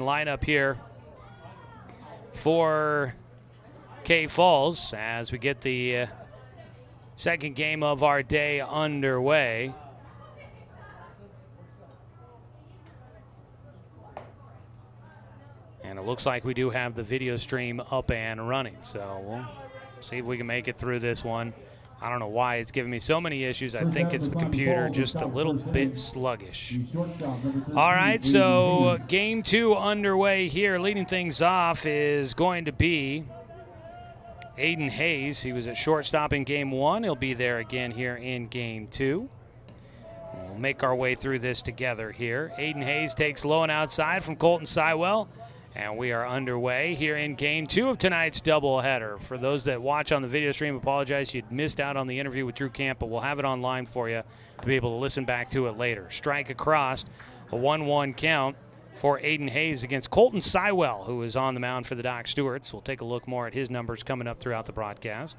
Lineup here for K Falls as we get the second game of our day underway. And it looks like we do have the video stream up and running, so we'll see if we can make it through this one. I don't know why it's giving me so many issues. I think it's the computer just a little bit sluggish. All right, so game two underway here. Leading things off is going to be Aiden Hayes. He was at shortstop in game one. He'll be there again here in game two. We'll make our way through this together here. Aiden Hayes takes low and outside from Colton Sywell. And we are underway here in game two of tonight's doubleheader. For those that watch on the video stream, apologize you'd missed out on the interview with Drew Camp, but we'll have it online for you to be able to listen back to it later. Strike across, a 1-1 count for Aiden Hayes against Colton Sywell, who is on the mound for the Doc Stewarts. We'll take a look more at his numbers coming up throughout the broadcast.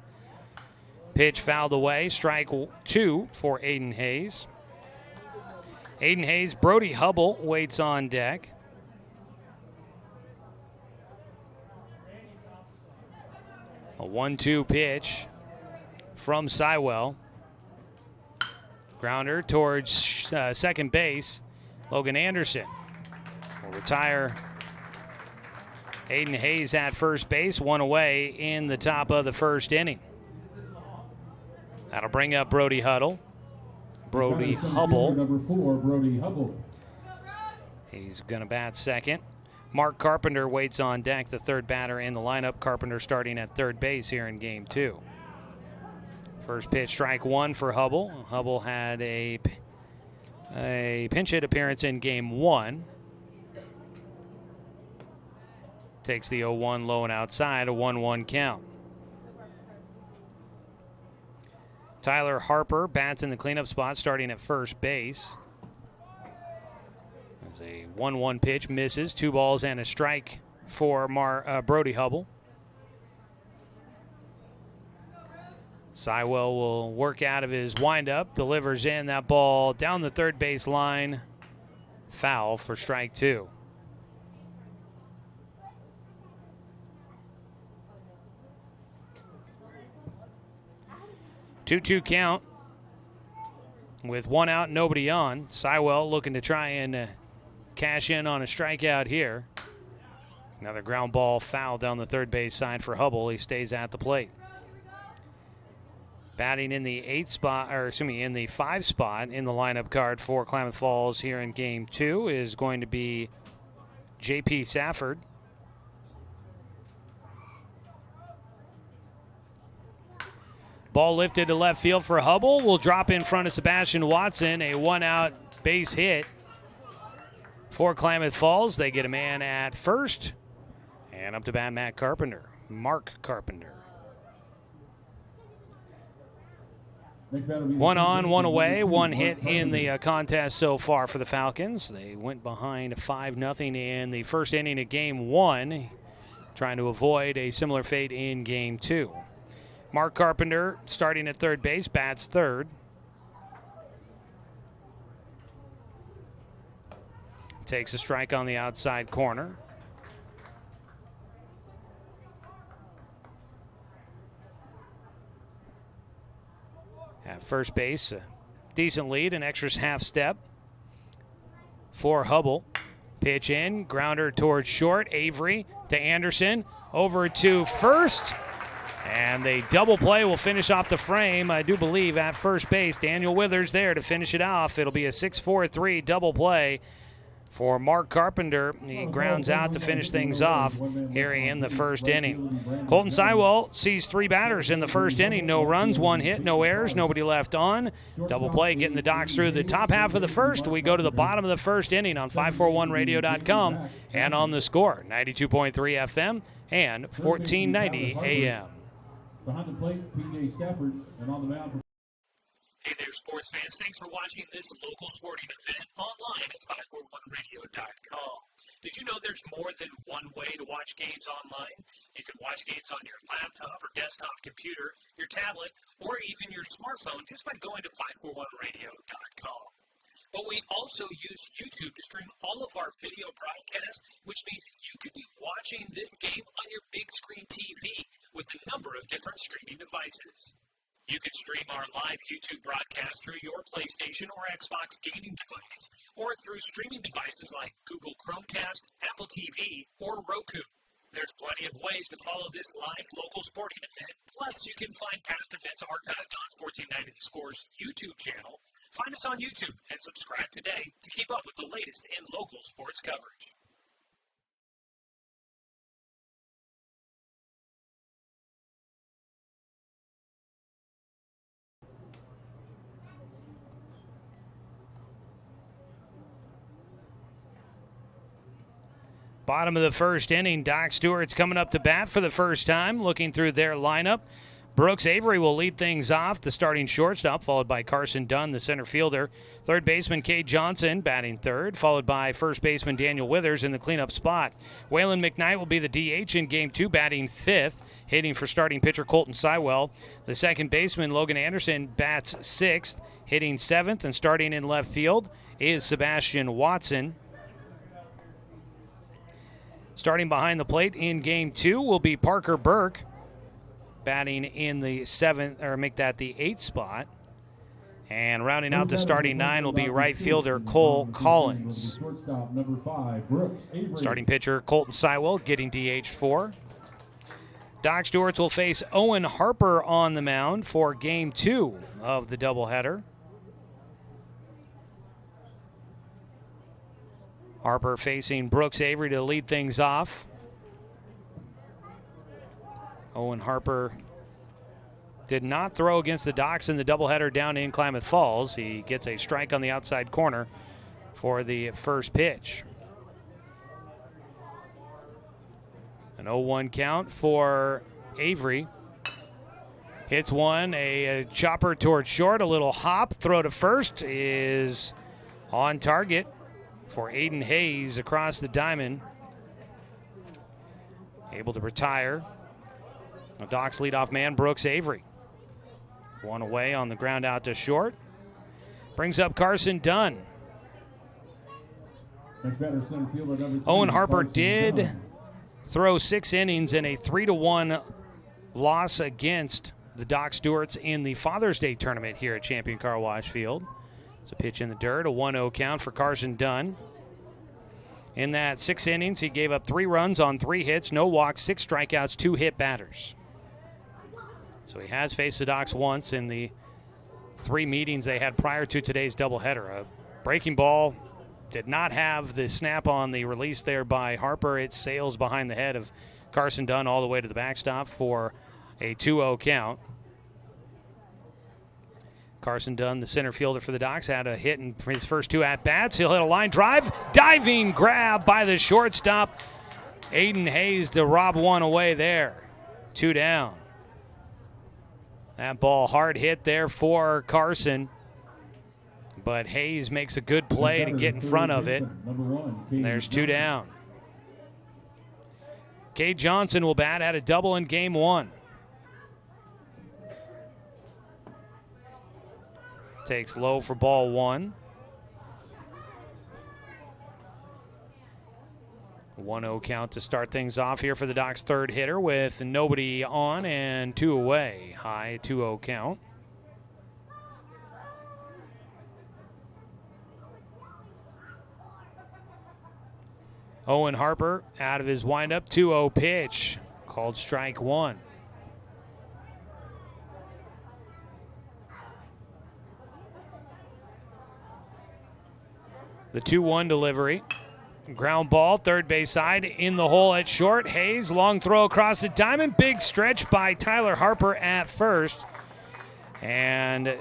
Pitch fouled away, strike two for Aiden Hayes. Aiden Hayes, Brody Hubble waits on deck. A 1-2 pitch from Sywell. Grounder towards second base. Logan Anderson will retire Aiden Hayes at first base. One away in the top of the first inning. That'll bring up Brody Hubble. Number 4, Brody Hubble. He's going to bat second. Mark Carpenter waits on deck, the third batter in the lineup. Carpenter starting at third base here in game two. First pitch, strike one for Hubble. Hubble had a pinch hit appearance in game one. Takes the 0-1 low and outside, a 1-1 count. Tyler Harper bats in the cleanup spot starting at first base. As a 1-1 pitch misses, 2 balls and a strike for Brody Hubble. Sywell will work out of his windup, delivers in that ball down the third base line. Foul for strike two. Two count with one out, nobody on. Sywell looking to try and cash in on a strikeout here. Another ground ball foul down the third base side for Hubble. He stays at the plate. Batting in the in the 5 spot in the lineup card for Klamath Falls here in game two is going to be J.P. Safford. Ball lifted to left field for Hubble. Will drop in front of Sebastian Watson. A 1-out base hit for Klamath Falls. They get a man at first. And up to bat, Mark Carpenter. 1 on, 1 away, 1 hit in the contest so far for the Falcons. They went behind 5-0 in the first inning of game one, trying to avoid a similar fate in game two. Mark Carpenter starting at third base, bats third. Takes a strike on the outside corner. At first base, a decent lead, an extra half step for Hubble. Pitch in, grounder towards short. Avery to Anderson, over to first. And the double play will finish off the frame, I do believe, at first base. Daniel Withers there to finish it off. It'll be a 6-4-3 double play for Mark Carpenter. He grounds out to finish things off here in the first inning. Colton Sywell sees 3 batters in the first inning. No runs, 1 hit, no errors, nobody left on. Double play getting the Docs through the top half of the first. We go to the bottom of the first inning on 541radio.com and on the Score, 92.3 FM and 1490 AM. Behind the plate, P.J. Stafford, and on the mound. Hey there, sports fans. Thanks for watching this local sporting event online at 541radio.com. Did you know there's more than one way to watch games online? You can watch games on your laptop or desktop computer, your tablet, or even your smartphone just by going to 541radio.com. But we also use YouTube to stream all of our video broadcasts, which means you could be watching this game on your big screen TV with a number of different streaming devices. You can stream our live YouTube broadcast through your PlayStation or Xbox gaming device, or through streaming devices like Google Chromecast, Apple TV, or Roku. There's plenty of ways to follow this live local sporting event. Plus, you can find past events archived on 1490 The Score's YouTube channel. Find us on YouTube and subscribe today to keep up with the latest in local sports coverage. Bottom of the first inning, Doc Stewart's coming up to bat for the first time, looking through their lineup. Brooks Avery will lead things off, the starting shortstop, followed by Carson Dunn, the center fielder. Third baseman Cade Johnson batting third, followed by first baseman Daniel Withers in the cleanup spot. Waylon McKnight will be the DH in Game 2, batting fifth, hitting for starting pitcher Colton Sywell. The second baseman Logan Anderson bats sixth, hitting seventh, and starting in left field is Sebastian Watson. Starting behind the plate in Game 2 will be Parker Burke, batting in the seventh, or make that the eighth spot. And rounding out the starting nine will be right fielder Cole Collins. Starting pitcher Colton Sywell getting DH'd for. Doc Stewart's will face Owen Harper on the mound for Game 2 of the doubleheader. Harper facing Brooks Avery to lead things off. Owen Harper did not throw against the Docs in the doubleheader down in Klamath Falls. He gets a strike on the outside corner for the first pitch. An 0-1 count for Avery. Hits one, a chopper towards short, a little hop, throw to first is on target for Aiden Hayes across the diamond. Able to retire. The Docs leadoff man, Brooks Avery. One away on the ground out to short. Brings up Carson Dunn. Owen Harper did throw 6 innings in a 3-1 loss against the Doc Stewarts in the Father's Day tournament here at Champion Car Wash Field. It's a pitch in the dirt, a 1-0 count for Carson Dunn. In that 6 innings, he gave up 3 runs on 3 hits, no walks, 6 strikeouts, 2 hit batters. So he has faced the Docs once in the 3 meetings they had prior to today's doubleheader. A breaking ball did not have the snap on the release there by Harper. It sails behind the head of Carson Dunn all the way to the backstop for a 2-0 count. Carson Dunn, the center fielder for the Docs, had a hit in his first 2 at-bats. He'll hit a line drive. Diving grab by the shortstop. Aiden Hayes to rob one away there. 2 down. That ball hard hit there for Carson. But Hayes makes a good play to get in front of it. There's 2 down. Cade Johnson will bat, had a double in Game 1. Takes low for ball 1. 1-0 count to start things off here for the Docs' third hitter with nobody on and 2 away. High 2-0 count. Owen Harper out of his windup. 2-0 pitch called strike 1. The 2-1 delivery. Ground ball, third base side, in the hole at short. Hayes, long throw across the diamond. Big stretch by Tyler Harper at first. And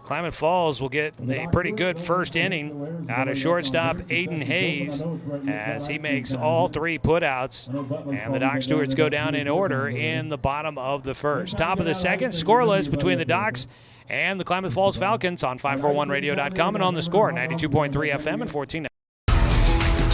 Klamath Falls will get a pretty good first inning out of shortstop Aiden Hayes as he makes all 3 putouts. And the Doc Stewarts go down in order in the bottom of the first. Top of the second, scoreless between the Docs and the Klamath Falls Falcons on 541radio.com and on the Score, 92.3 FM and 14.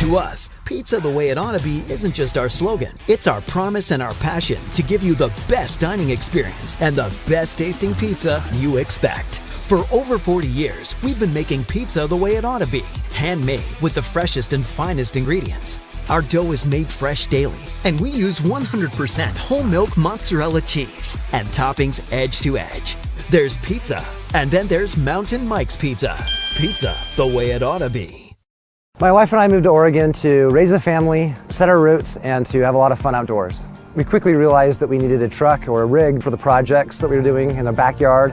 To us, pizza the way it ought to be isn't just our slogan. It's our promise and our passion to give you the best dining experience and the best tasting pizza you expect. For over 40 years, we've been making pizza the way it ought to be, handmade with the freshest and finest ingredients. Our dough is made fresh daily, and we use 100% whole milk mozzarella cheese and toppings edge to edge. There's pizza, and then there's Mountain Mike's Pizza. Pizza the way it ought to be. My wife and I moved to Oregon to raise a family, set our roots, and to have a lot of fun outdoors. We quickly realized that we needed a truck or a rig for the projects that we were doing in the backyard.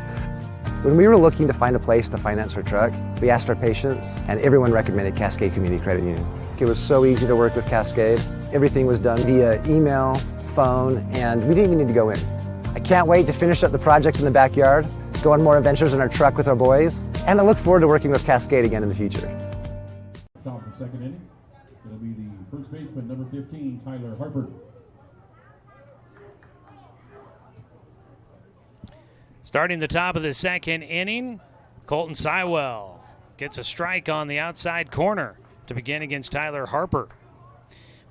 When we were looking to find a place to finance our truck, we asked our patients, and everyone recommended Cascade Community Credit Union. It was so easy to work with Cascade. Everything was done via email, phone, and we didn't even need to go in. I can't wait to finish up the projects in the backyard, go on more adventures in our truck with our boys, and I look forward to working with Cascade again in the future. Top of the second inning. It'll be the first baseman, number 15, Tyler Harper. Starting the top of the second inning, Colton Sywell gets a strike on the outside corner to begin against Tyler Harper.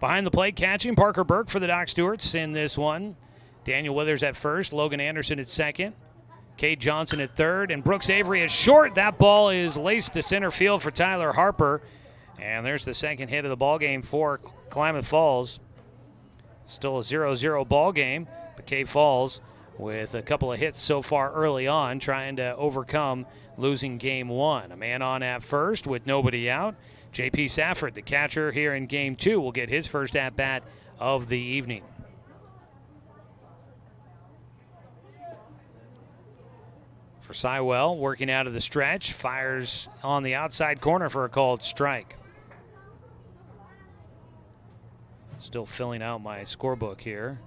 Behind the plate catching, Parker Burke for the Doc Stewarts in this one. Daniel Withers at first, Logan Anderson at second, Cade Johnson at third, and Brooks Avery at short. That ball is laced to center field for Tyler Harper. And there's the second hit of the ball game for Klamath Falls. Still a 0-0 ball game, but Cave Falls with a couple of hits so far early on, trying to overcome losing game one. A man on at first with nobody out. J.P. Safford, the catcher here in game two, will get his first at-bat of the evening. For Sywell, working out of the stretch, fires on the outside corner for a called strike. Still filling out my scorebook here.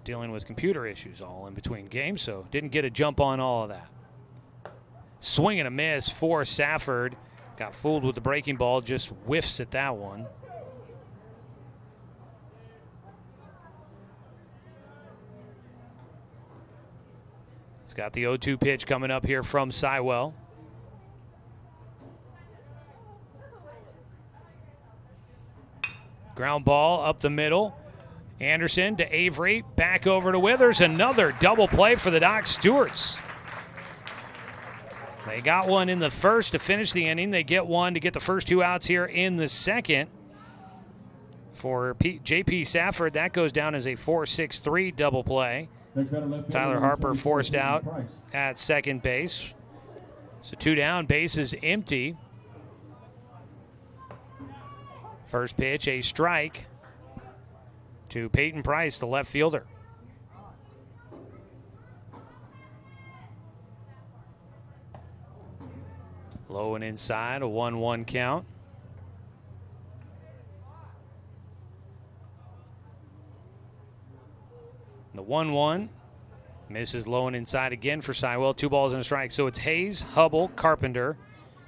Dealing with computer issues all in between games, so didn't get a jump on all of that. Swing and a miss for Safford. Got fooled with the breaking ball, just whiffs at that one. He's got the 0-2 pitch coming up here from Sywell. Ground ball up the middle. Anderson to Avery, back over to Withers. Another double play for the Doc Stewarts. They got one in the first to finish the inning. They get one to get the first two outs here in the second. For J.P. Safford, that goes down as a 4-6-3 double play. Tyler Harper forced out at second base. So two down, base is empty. First pitch, a strike to Peyton Price, the left fielder. Low and inside, a 1-1 count. The 1-1 misses low and inside again for Sywell. 2 balls and a strike. So it's Hayes, Hubble, Carpenter,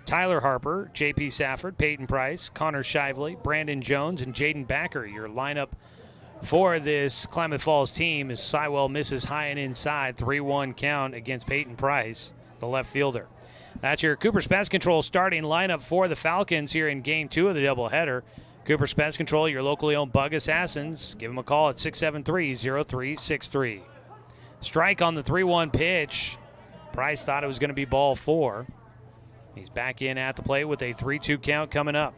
Tyler Harper, J.P. Safford, Peyton Price, Connor Shively, Brandon Jones, and Jaden Backer. Your lineup for this Klamath Falls team as Sywell misses high and inside. 3-1 count against Peyton Price, the left fielder. That's your Cooper's Pest Control starting lineup for the Falcons here in Game 2 of the doubleheader. Cooper's Pest Control, your locally owned bug assassins. Give them a call at 673-0363. Strike on the 3-1 pitch. Price thought it was going to be ball 4. He's back in at the plate with a 3-2 count coming up.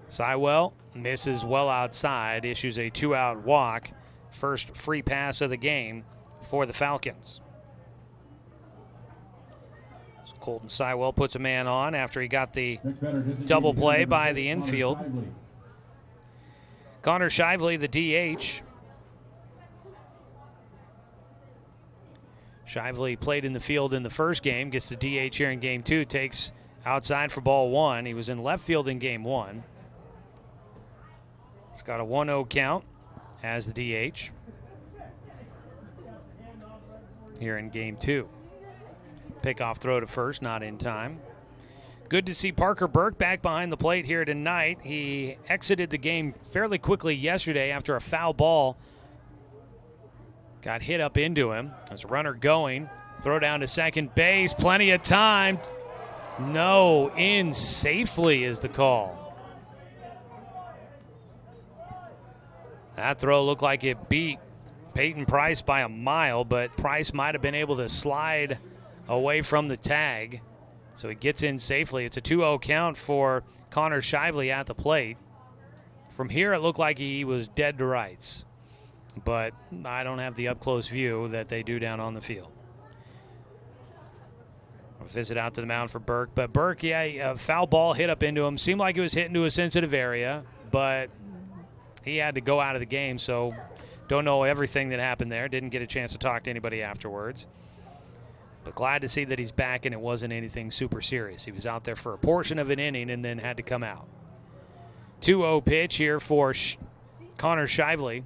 Sywell misses well outside, issues a 2-out walk. First free pass of the game for the Falcons. So Colton Sywell puts a man on after he got the double play by the infield. Connor Shively, the DH. Shively played in the field in the first game, gets the DH here in Game 2, takes outside for ball 1. He was in left field in Game 1. He's got a 1-0 count as the DH here in Game 2. Pickoff throw to first, not in time. Good to see Parker Burke back behind the plate here tonight. He exited the game fairly quickly yesterday after a foul ball got hit up into him. There's a runner going. Throw down to second base. Plenty of time. No, in safely is the call. That throw looked like it beat Peyton Price by a mile, but Price might have been able to slide away from the tag. So he gets in safely. It's a 2-0 count for Connor Shively at the plate. From here, it looked like he was dead to rights, but I don't have the up-close view that they do down on the field. I'll visit out to the mound for Burke, but Burke, a foul ball hit up into him. Seemed like it was hit into a sensitive area, but he had to go out of the game, so don't know everything that happened there. Didn't get a chance to talk to anybody afterwards. But glad to see that he's back and it wasn't anything super serious. He was out there for a portion of an inning and then had to come out. 2-0 pitch here for Connor Shively.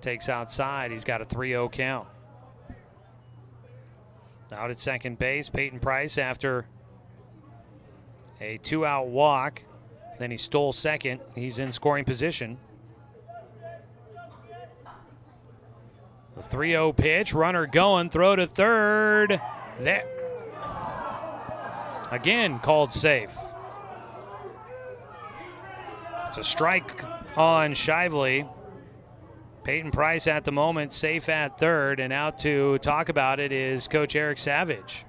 Takes outside. He's got a 3-0 count. Out at second base, Peyton Price after a 2-out walk. Then he stole second. He's in scoring position. The 3-0 pitch, runner going, throw to third. There. Again, called safe. It's a strike on Shively. Peyton Price at the moment safe at third, and out to talk about it is Coach Eric Savage.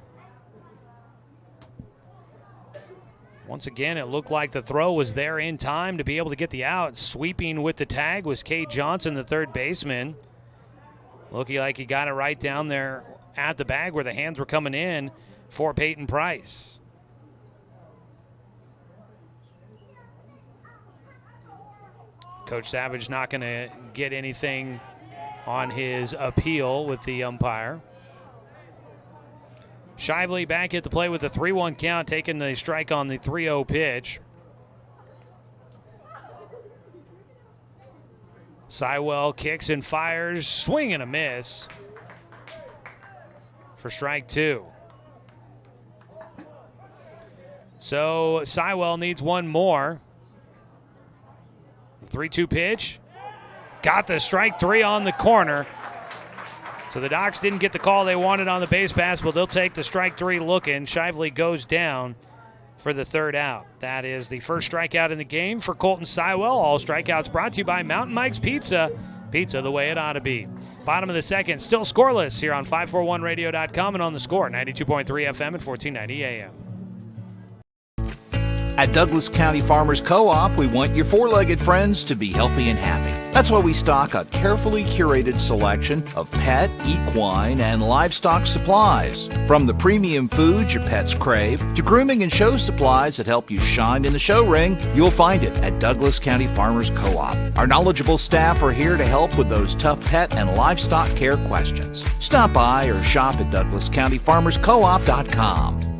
Once again, it looked like the throw was there in time to be able to get the out. Sweeping with the tag was Cade Johnson, the third baseman. Looking like he got it right down there at the bag where the hands were coming in for Peyton Price. Coach Savage not going to get anything on his appeal with the umpire. Shively back at the plate with a 3-1 count, taking the strike on the 3-0 pitch. Sywell kicks and fires, swing and a miss for strike two. So Sywell needs one more. 3-2 pitch. Got the strike three on the corner. So the Docs didn't get the call they wanted on the base pass, but they'll take the strike three looking. Shively goes down for the third out. That is the first strikeout in the game for Colton Sywell. All strikeouts brought to you by Mountain Mike's Pizza. Pizza the way it ought to be. Bottom of the second, still scoreless here on 541radio.com and on the Score, 92.3 FM and 1490 AM. At Douglas County Farmers Co-op, we want your four-legged friends to be healthy and happy. That's why we stock a carefully curated selection of pet, equine, and livestock supplies. From the premium foods your pets crave to grooming and show supplies that help you shine in the show ring, you'll find it at Douglas County Farmers Co-op. Our knowledgeable staff are here to help with those tough pet and livestock care questions. Stop by or shop at DouglasCountyFarmersCoop.com.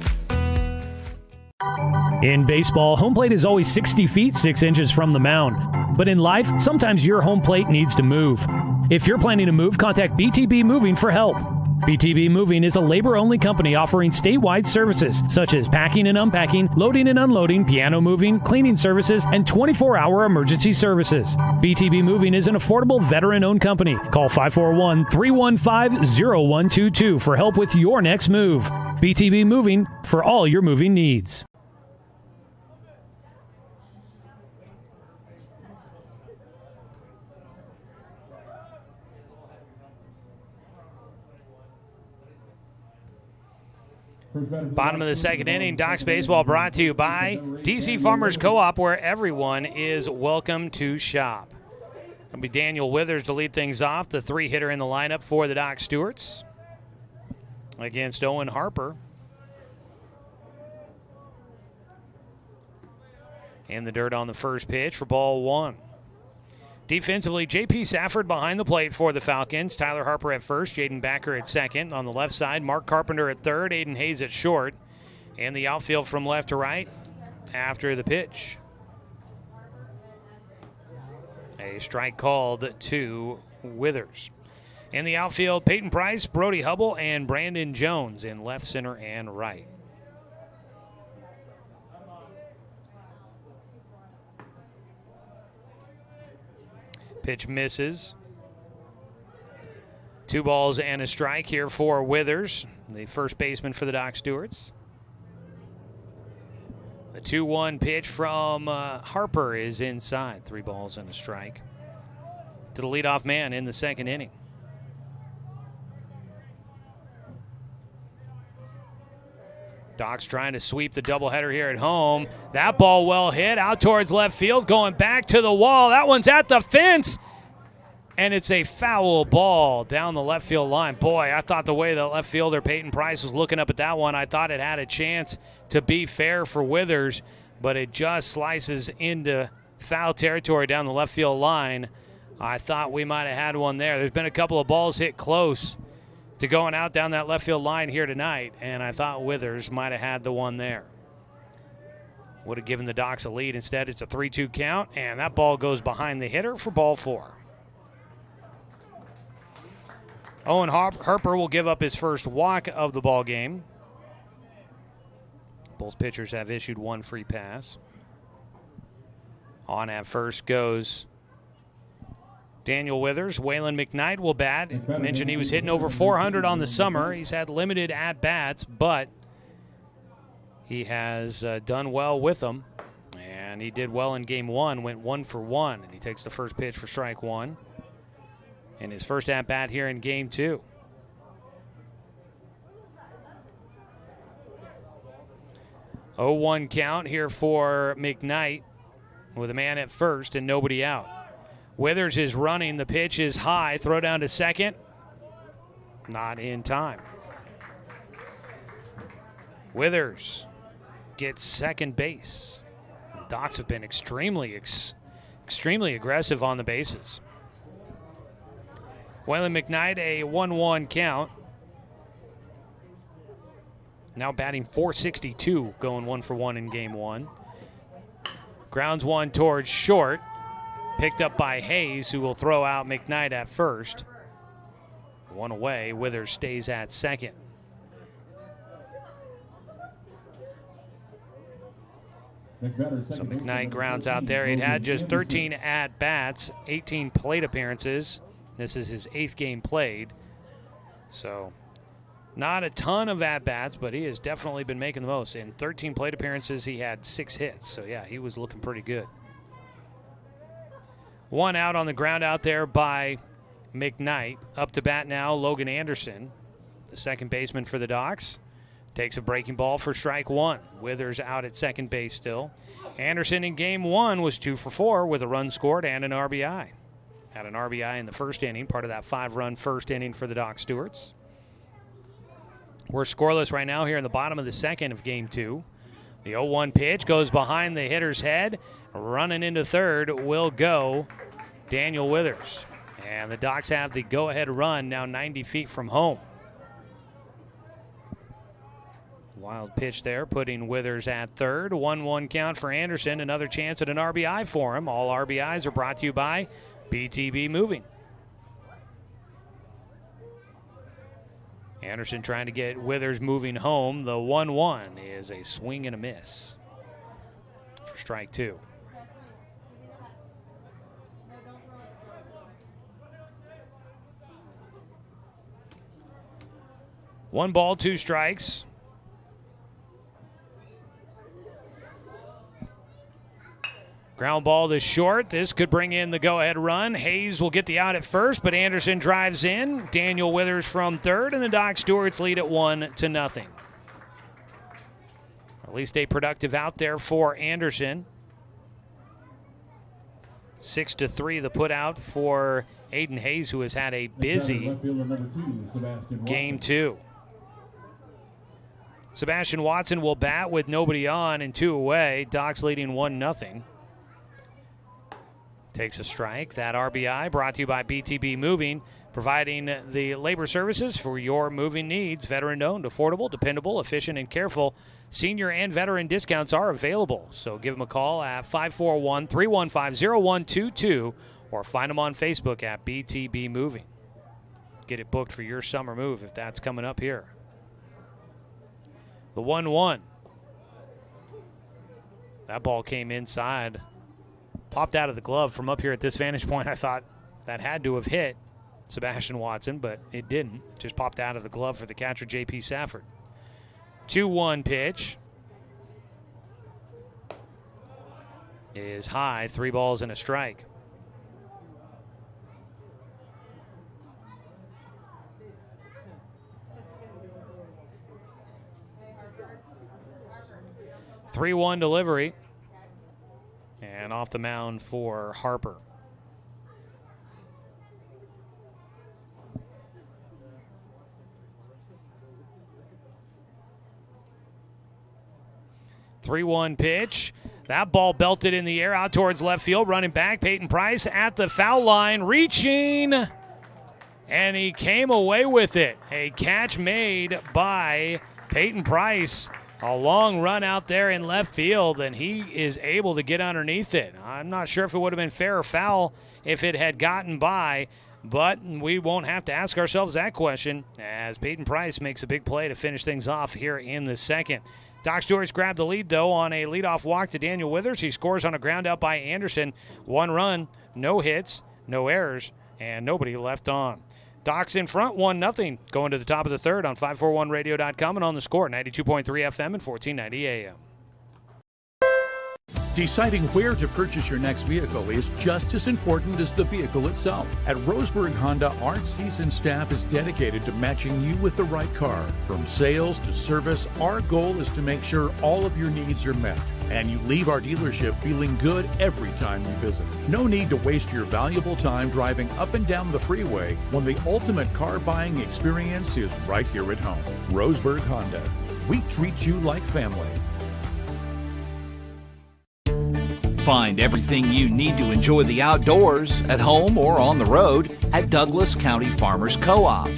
In baseball, home plate is always 60 feet, 6 inches from the mound. But in life, sometimes your home plate needs to move. If you're planning to move, contact BTB Moving for help. BTB Moving is a labor-only company offering statewide services such as packing and unpacking, loading and unloading, piano moving, cleaning services, and 24-hour emergency services. BTB Moving is an affordable veteran-owned company. Call 541-315-0122 for help with your next move. BTB Moving for all your moving needs. Bottom of the second inning, Docs Baseball brought to you by DC Farmers Co-op, where everyone is welcome to shop. It'll be Daniel Withers to lead things off, the three-hitter in the lineup for the Doc Stewarts against Owen Harper. In the dirt on the first pitch for ball one. Defensively, J.P. Safford behind the plate for the Falcons. Tyler Harper at first, Jaden Backer at second. On the left side, Mark Carpenter at third, Aiden Hayes at short. And the outfield from left to right after the pitch. A strike called to Withers. In the outfield, Peyton Price, Brody Hubble, and Brandon Jones in left, center, and right. Pitch misses. 2 balls and a strike here for Withers, the first baseman for the Doc Stewarts. The 2-1 pitch from Harper is inside. 3 balls and a strike to the leadoff man in the second inning. Doc's trying to sweep the doubleheader here at home. That ball well hit out towards left field, going back to the wall. That one's at the fence, and it's a foul ball down the left field line. Boy, I thought the way the left fielder Peyton Price was looking up at that one, I thought it had a chance to be fair for Withers, but it just slices into foul territory down the left field line. I thought we might have had one there. There's been a couple of balls hit close to going out down that left field line here tonight, and I thought Withers might have had the one there. Would have given the Docs a lead. Instead, it's a 3-2 count, and that ball goes behind the hitter for ball 4. Owen Harper will give up his first walk of the ball game. Both pitchers have issued 1 free pass. On at first goes Daniel Withers. Waylon McKnight will bat. I mentioned he was hitting over 400 on the summer. He's had limited at-bats, but he has done well with them. And he did well in game 1, went 1 for 1. And he takes the first pitch for strike 1. In his first at-bat here in game 2. Oh, 1 count here for McKnight with a man at first and nobody out. Withers is running. The pitch is high. Throw down to second. Not in time. Withers gets second base. Docs have been extremely aggressive on the bases. Waylon McKnight, a 1-1 count. Now batting .462, going 1 for 1 in game 1. Grounds 1 towards short. Picked up by Hayes, who will throw out McKnight at first. 1 away. Withers stays at second. So McKnight grounds out there. He'd had just 13 at-bats, 18 plate appearances. This is his 8th game played. So not a ton of at-bats, but he has definitely been making the most. In 13 plate appearances, he had 6 hits. So, yeah, he was looking pretty good. 1 out on the ground out there by McKnight. Up to bat now, Logan Anderson, the second baseman for the Docs. Takes a breaking ball for strike 1. Withers out at second base still. Anderson in game 1 was 2 for 4 with a run scored and an RBI. Had an RBI in the first inning, part of that 5-run first inning for the Doc Stewarts. We're scoreless right now here in the bottom of the second of game 2. The 0-1 pitch goes behind the hitter's head. Running into third will go Daniel Withers. And the Docs have the go-ahead run now 90 feet from home. Wild pitch there, putting Withers at third. 1-1 count for Anderson. Another chance at an RBI for him. All RBIs are brought to you by BTB Moving. Anderson trying to get Withers moving home. The 1-1 is a swing and a miss for strike 2. One ball, 2 strikes. Ground ball to short. This could bring in the go-ahead run. Hayes will get the out at first, but Anderson drives in. Daniel Withers from third, and the Doc Stewarts lead at 1-0. At least a productive out there for Anderson. 6-3 the put out for Aiden Hayes, who has had a busy game 2. Sebastian Watson will bat with nobody on and 2 away. Docs leading 1-0. Takes a strike. That RBI brought to you by BTB Moving, providing the labor services for your moving needs. Veteran-owned, affordable, dependable, efficient, and careful. Senior and veteran discounts are available. So give them a call at 541-315-0122 or find them on Facebook at BTB Moving. Get it booked for your summer move if that's coming up here. The 1-1. That ball came inside. Popped out of the glove from up here at this vantage point. I thought that had to have hit. Sebastian Watson, but it didn't. Just popped out of the glove for the catcher, J.P. Safford. 2-1 pitch is high, 3 balls and a strike. (3-1) delivery, and off the mound for Harper. (3-1) pitch. That ball belted in the air out towards left field. Running back, Peyton Price at the foul line, reaching, and he came away with it. A catch made by Peyton Price. A long run out there in left field, and he is able to get underneath it. I'm not sure if it would have been fair or foul if it had gotten by, but we won't have to ask ourselves that question as Peyton Price makes a big play to finish things off here in the second. Doc Stewart's grabbed the lead, though, on a leadoff walk to Daniel Withers. He scores on a ground out by Anderson. 1 run, no hits, no errors, and nobody left on. Doc's in front, 1-0, going to the top of the third on 541radio.com and on the score, 92.3 FM and 1490 AM. Deciding where to purchase your next vehicle is just as important as the vehicle itself. At Roseburg Honda, our seasoned staff is dedicated to matching you with the right car. From sales to service, our goal is to make sure all of your needs are met, and you leave our dealership feeling good every time you visit. No need to waste your valuable time driving up and down the freeway when the ultimate car buying experience is right here at home. Roseburg Honda. We treat you like family. Find everything you need to enjoy the outdoors, at home or on the road, at Douglas County Farmers Co-op.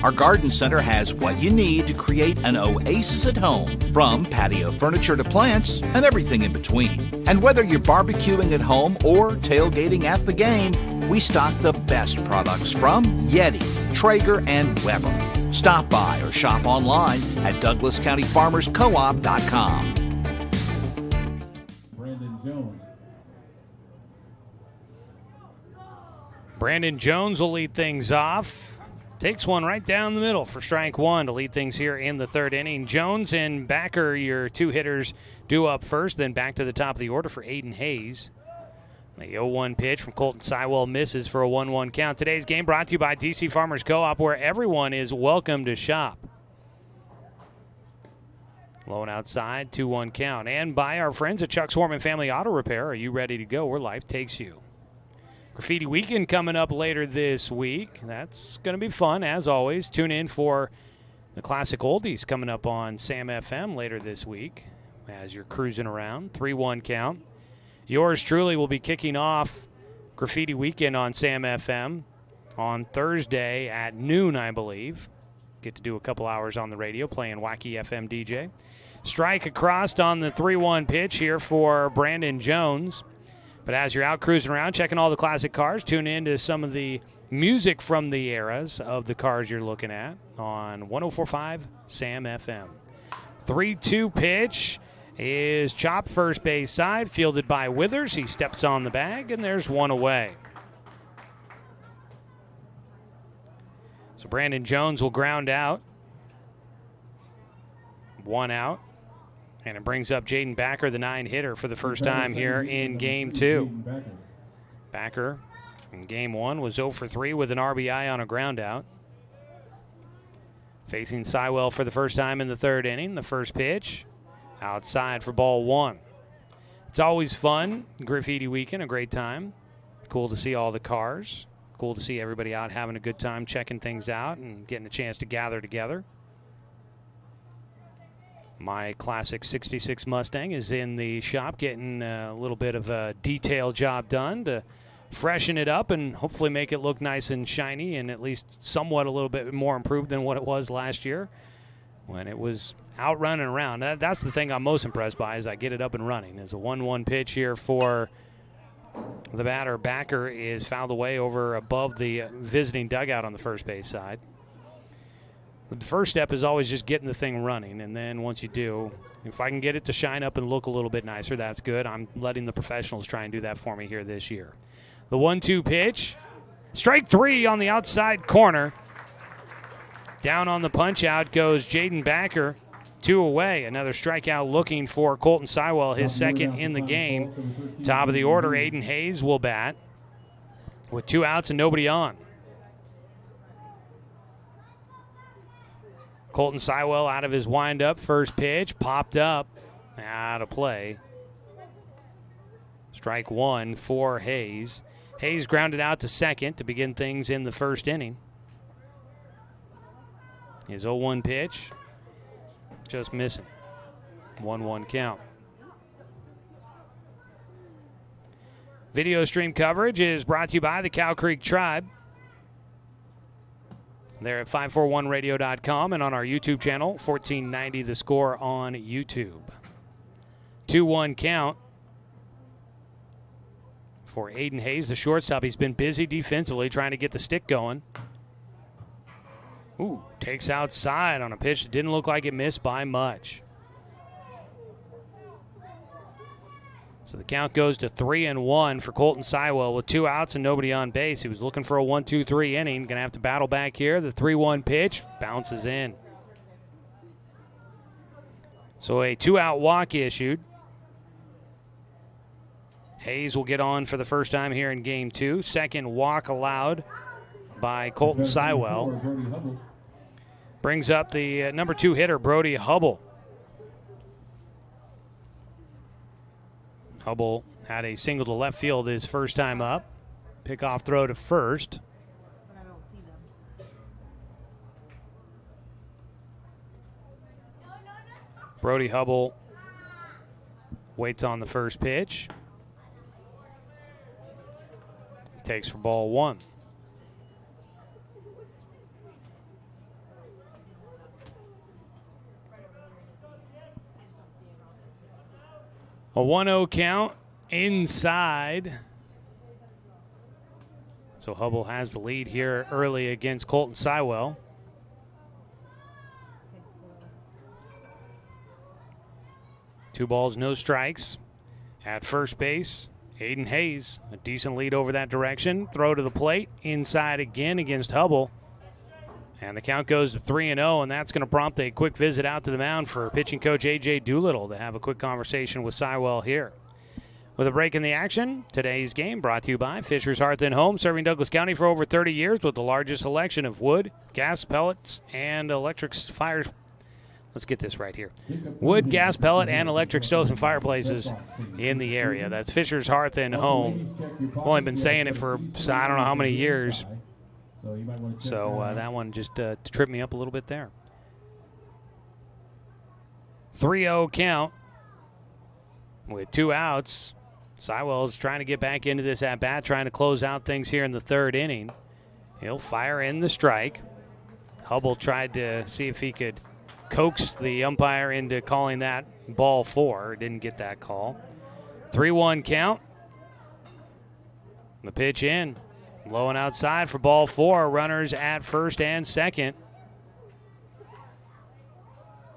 Our garden center has what you need to create an oasis at home, from patio furniture to plants and everything in between. And whether you're barbecuing at home or tailgating at the game, we stock the best products from Yeti, Traeger, and Weber. Stop by or shop online at DouglasCountyFarmersCoop.com. Brandon Jones will lead things off. Takes one right down the middle for strike 1 to lead things here in the third inning. Jones and Backer, your 2 hitters, due up first, then back to the top of the order for Aiden Hayes. The 0-1 pitch from Colton Sywell misses for a 1-1 count. Today's game brought to you by DC Farmers Co-op, where everyone is welcome to shop. Low and outside, 2-1 count. And by our friends at Chuck's Horman Family Auto Repair. Are you ready to go where life takes you? Graffiti Weekend coming up later this week. That's going to be fun, as always. Tune in for the Classic Oldies coming up on Sam FM later this week as you're cruising around. 3-1 count. Yours truly will be kicking off Graffiti Weekend on Sam FM on Thursday at noon, I believe. Get to do a couple hours on the radio playing Wacky FM DJ. Strike across on the 3-1 pitch here for Brandon Jones. But as you're out cruising around, checking all the classic cars, tune in to some of the music from the eras of the cars you're looking at on 104.5 Sam FM. 3-2 pitch is chopped first base side, fielded by Withers. He steps on the bag, and there's one away. So Brandon Jones will ground out. 1 out. And it brings up Jaden Backer, the 9-hitter, for the first time here in Game 2. Backer in Game 1 was 0 for 3 with an RBI on a ground out. Facing Sywell for the first time in the third inning. The first pitch outside for ball 1. It's always fun. Graffiti Weekend, a great time. Cool to see all the cars. Cool to see everybody out having a good time, checking things out and getting a chance to gather together. My classic 66 Mustang is in the shop getting a little bit of a detail job done to freshen it up and hopefully make it look nice and shiny and at least somewhat a little bit more improved than what it was last year when it was out running around. That's the thing I'm most impressed by is I get it up and running. There's a 1-1 pitch here for the batter. Backer is fouled away over above the visiting dugout on the first base side. The first step is always just getting the thing running, and then once you do, if I can get it to shine up and look a little bit nicer, that's good. I'm letting the professionals try and do that for me here this year. The 1-2 pitch Strike 3 on the outside corner. Down on the punch out goes Jaden Backer. 2 away. Another strikeout looking for Colton Sywell, his second in the game. Top of the order, Aiden Hayes will bat with 2 outs and nobody on. Colton Sywell out of his windup. First pitch, popped up, out of play. Strike 1 for Hayes. Hayes grounded out to second to begin things in the first inning. His 0-1 pitch, just missing. 1-1 count. Video stream coverage is brought to you by the Cow Creek Tribe. They're at 541radio.com and on our YouTube channel, 1490 The Score on YouTube. 2-1 count for Aiden Hayes, the shortstop. He's been busy defensively trying to get the stick going. Ooh, takes outside on a pitch that didn't look like it missed by much. So the count goes to 3-1 for Colton Sywell with 2 outs and nobody on base. He was looking for a 1-2-3 inning. Going to have to battle back here. The 3-1 pitch bounces in. So a 2-out walk issued. Hayes will get on for the first time here in game 2. Second walk allowed by Colton Sywell. Brings up the number 2 hitter, Brody Hubble. Hubble had a single to left field his first time up. Pickoff throw to first. Brody Hubble waits on the first pitch. Takes for ball 1. A 1-0 count inside. So Hubble has the lead here early against Colton Sywell. Two balls, no strikes. At first base, Aiden Hayes, a decent lead over that direction. Throw to the plate, inside again against Hubble. And the count goes to 3-0, and that's going to prompt a quick visit out to the mound for pitching coach A.J. Doolittle to have a quick conversation with Sywell here. With a break in the action, today's game brought to you by Fisher's Hearth and Home, serving Douglas County for over 30 years with the largest selection of wood, gas, pellets, and electric fires. Let's get this right here. Wood, gas, pellet, and electric stoves and fireplaces in the area. That's Fisher's Hearth and Home. I've only been saying it for I don't know how many years. So that one just tripped me up a little bit there. 3-0 count with 2 outs. Sywell is trying to get back into this at-bat, trying to close out things here in the third inning. He'll fire in the strike. Hubble tried to see if he could coax the umpire into calling that ball 4. Didn't get that call. 3-1 count. The pitch in. Low and outside for ball 4. Runners at first and second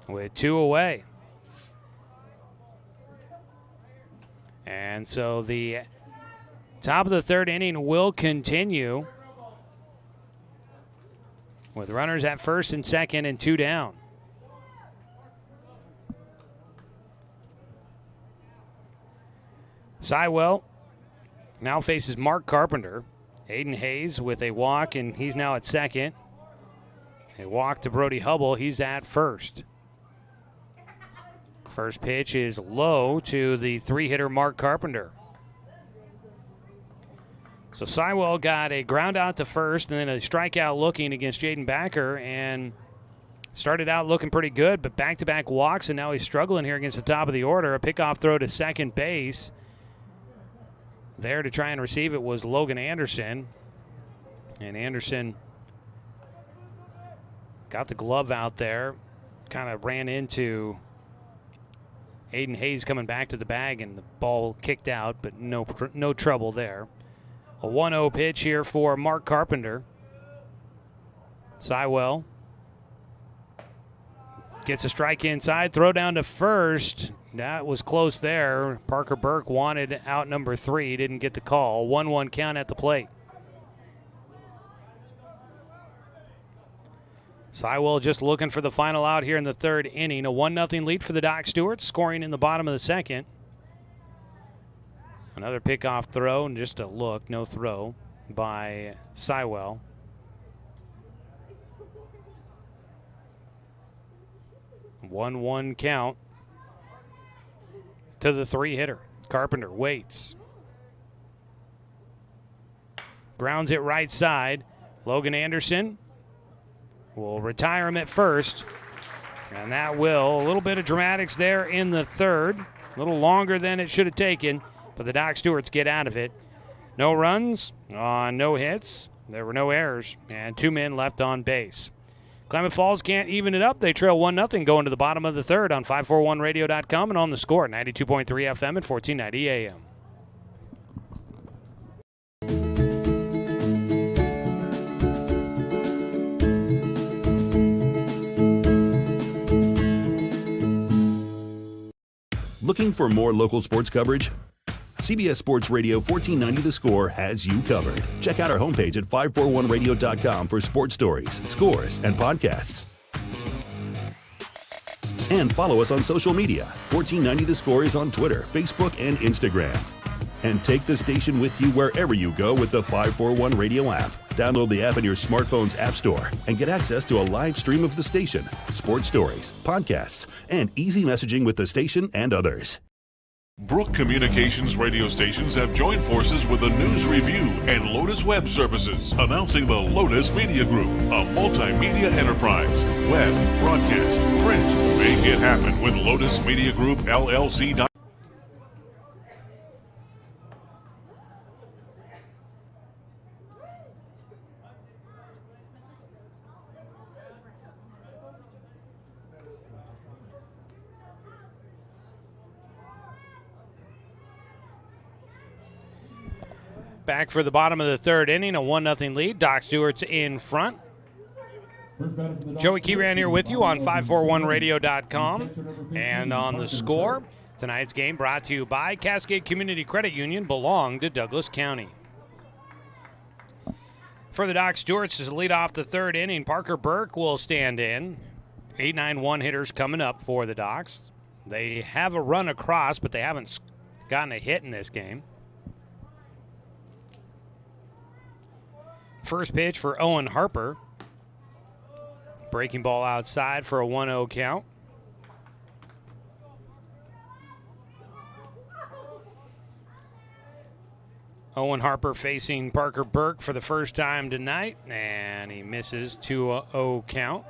with 2 away. And so the top of the third inning will continue with runners at first and second and 2 down. Sywell now faces Mark Carpenter. Aiden Hayes with a walk, and he's now at second. A walk to Brody Hubble. He's at first. First pitch is low to the 3-hitter Mark Carpenter. So Sywell got a ground out to first and then a strikeout looking against Jaden Backer, and started out looking pretty good, but back-to-back walks, and now he's struggling here against the top of the order. A pickoff throw to second base. There to try and receive it was Logan Anderson. And Anderson got the glove out there, kind of ran into Aiden Hayes coming back to the bag, and the ball kicked out, but no trouble there. A 1-0 pitch here for Mark Carpenter. Sywell gets a strike inside, throw down to first. That was close there. Parker Burke wanted out number 3, didn't get the call. 1-1 count at the plate. Sywell just looking for the final out here in the third inning. A 1-0 lead for the Doc Stewarts, scoring in the bottom of the second. Another pickoff throw and just a look, no throw by Sywell. One count to the three-hitter. Carpenter waits. Grounds it right side. Logan Anderson will retire him at first. And that will, a little bit of dramatics there in the third. A little longer than it should have taken, but the Doc Stewarts get out of it. No runs on no hits. There were no errors, and 2 men left on base. Klamath Falls can't even it up. They trail 1-0 going to the bottom of the third on 541radio.com and on the score, 92.3 FM and 1490 AM. Looking for more local sports coverage? CBS Sports Radio 1490 The Score has you covered. Check out our homepage at 541radio.com for sports stories, scores, and podcasts. And follow us on social media. 1490 The Score is on Twitter, Facebook, and Instagram. And take the station with you wherever you go with the 541 Radio app. Download the app in your smartphone's app store and get access to a live stream of the station, sports stories, podcasts, and easy messaging with the station and others. Brook Communications radio stations have joined forces with the News Review and Lotus Web Services, announcing the Lotus Media Group, a multimedia enterprise. Web, broadcast, print. Make it happen with Lotus Media Group, LLC. Back for the bottom of the third inning, a 1-0 lead. Doc Stewart's in front. Joey Keyran here with you on 541radio.com and on the score. Tonight's game brought to you by Cascade Community Credit Union, belong to Douglas County. For the Doc Stewarts to lead off the third inning, Parker Burke will stand in. 8-9-1 hitters coming up for the Docs. They have a run across, but they haven't gotten a hit in this game. First pitch for Owen Harper. Breaking ball outside for a 1-0 count. Owen Harper facing Parker Burke for the first time tonight, and he misses, 2-0 count.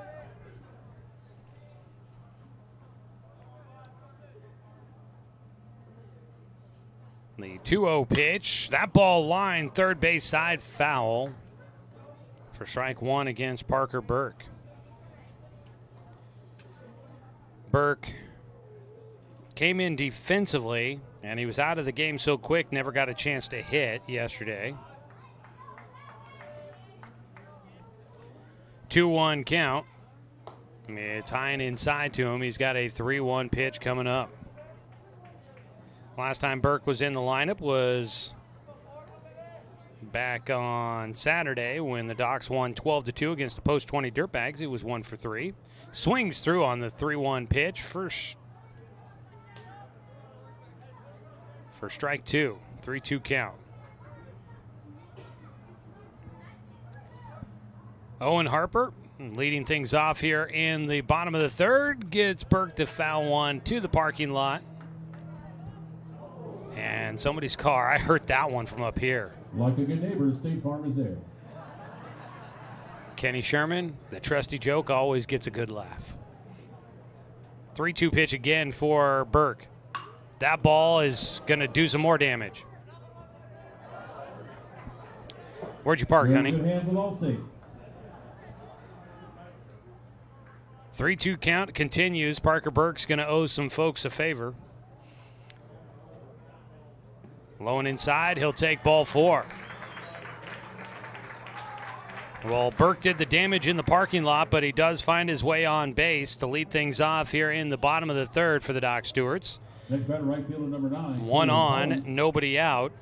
The 2-0 pitch. That ball lined third base side, foul for strike one against Parker Burke. Burke came in defensively, and he was out of the game so quick, never got a chance to hit yesterday. 2-1 count. It's high and inside to him. He's got a 3-1 pitch coming up. Last time Burke was in the lineup was back on Saturday when the Docs won 12-2 against the Post 20 Dirtbags. He was 1 for 3. Swings through on the 3-1 pitch for strike two. 3-2 count. Owen Harper leading things off here in the bottom of the third. Gets Burke to foul one to the parking lot. And somebody's car. I heard that one from up here. Like a good neighbor, State Farm is there. Kenny Sherman, the trusty joke, always gets a good laugh. 3-2 pitch again for Burke. That ball is going to do some more damage. Where'd you park, honey? 3-2 count continues. Parker Burke's going to owe some folks a favor. Low and inside, he'll take ball 4. Well, Burke did the damage in the parking lot, but he does find his way on base to lead things off here in the bottom of the third for the Doc Stewarts. Next batter, right fielder number 9. One on, nobody out.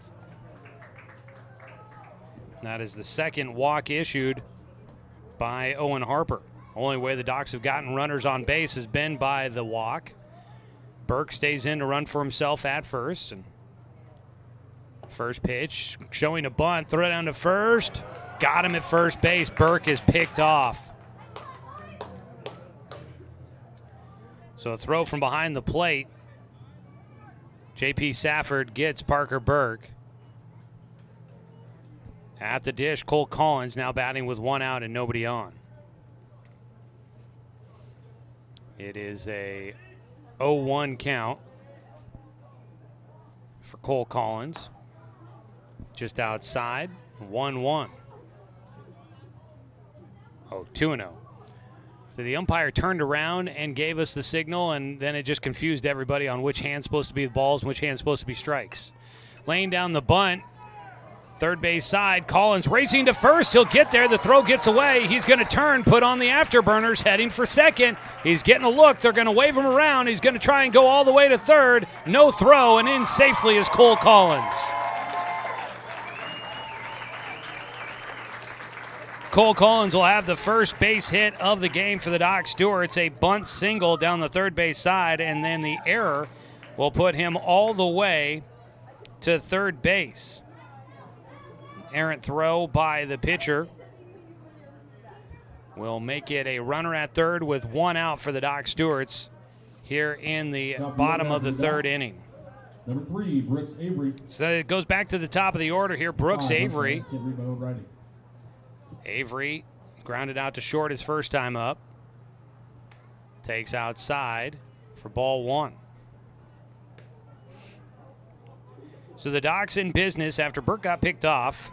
That is the second walk issued by Owen Harper. Only way the Docs have gotten runners on base has been by the walk. Burke stays in to run for himself at first. And first pitch, showing a bunt, throw down to first. Got him at first base. Burke is picked off. So a throw from behind the plate. J.P. Safford gets Parker Burke. At the dish, Cole Collins now batting with one out and nobody on. It is a 0-1 count for Cole Collins. Just outside, 1-1. 2-0. So the umpire turned around and gave us the signal, and then it just confused everybody on which hand's supposed to be the balls and which hand's supposed to be strikes. Laying down the bunt, third base side, Collins racing to first. He'll get there. The throw gets away. He's going to turn, put on the afterburners, heading for second. He's getting a look. They're going to wave him around. He's going to try and go all the way to third. No throw, and in safely is Cole Collins. Cole Collins will have the first base hit of the game for the Doc Stewart. It's a bunt single down the third base side, and then the error will put him all the way to third base. Errant throw by the pitcher will make it a runner at third with one out for the Doc Stewarts here in the bottom of the third inning. Number 3, Brooks Avery. So it goes back to the top of the order here. Brooks Avery. Avery grounded out to short his first time up. Takes outside for ball one. So the Docs in business after Burke got picked off.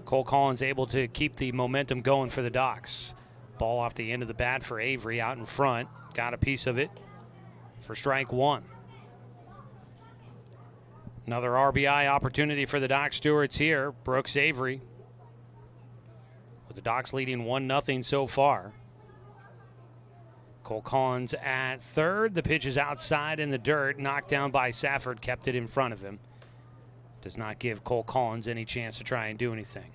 Cole Collins able to keep the momentum going for the Docs. Ball off the end of the bat for Avery out in front. Got a piece of it for strike one. Another RBI opportunity for the Doc Stewarts here. Brooks Avery. With the Docs leading 1-0 so far. Cole Collins at third. The pitch is outside in the dirt. Knocked down by Safford. Kept it in front of him. Does not give Cole Collins any chance to try and do anything.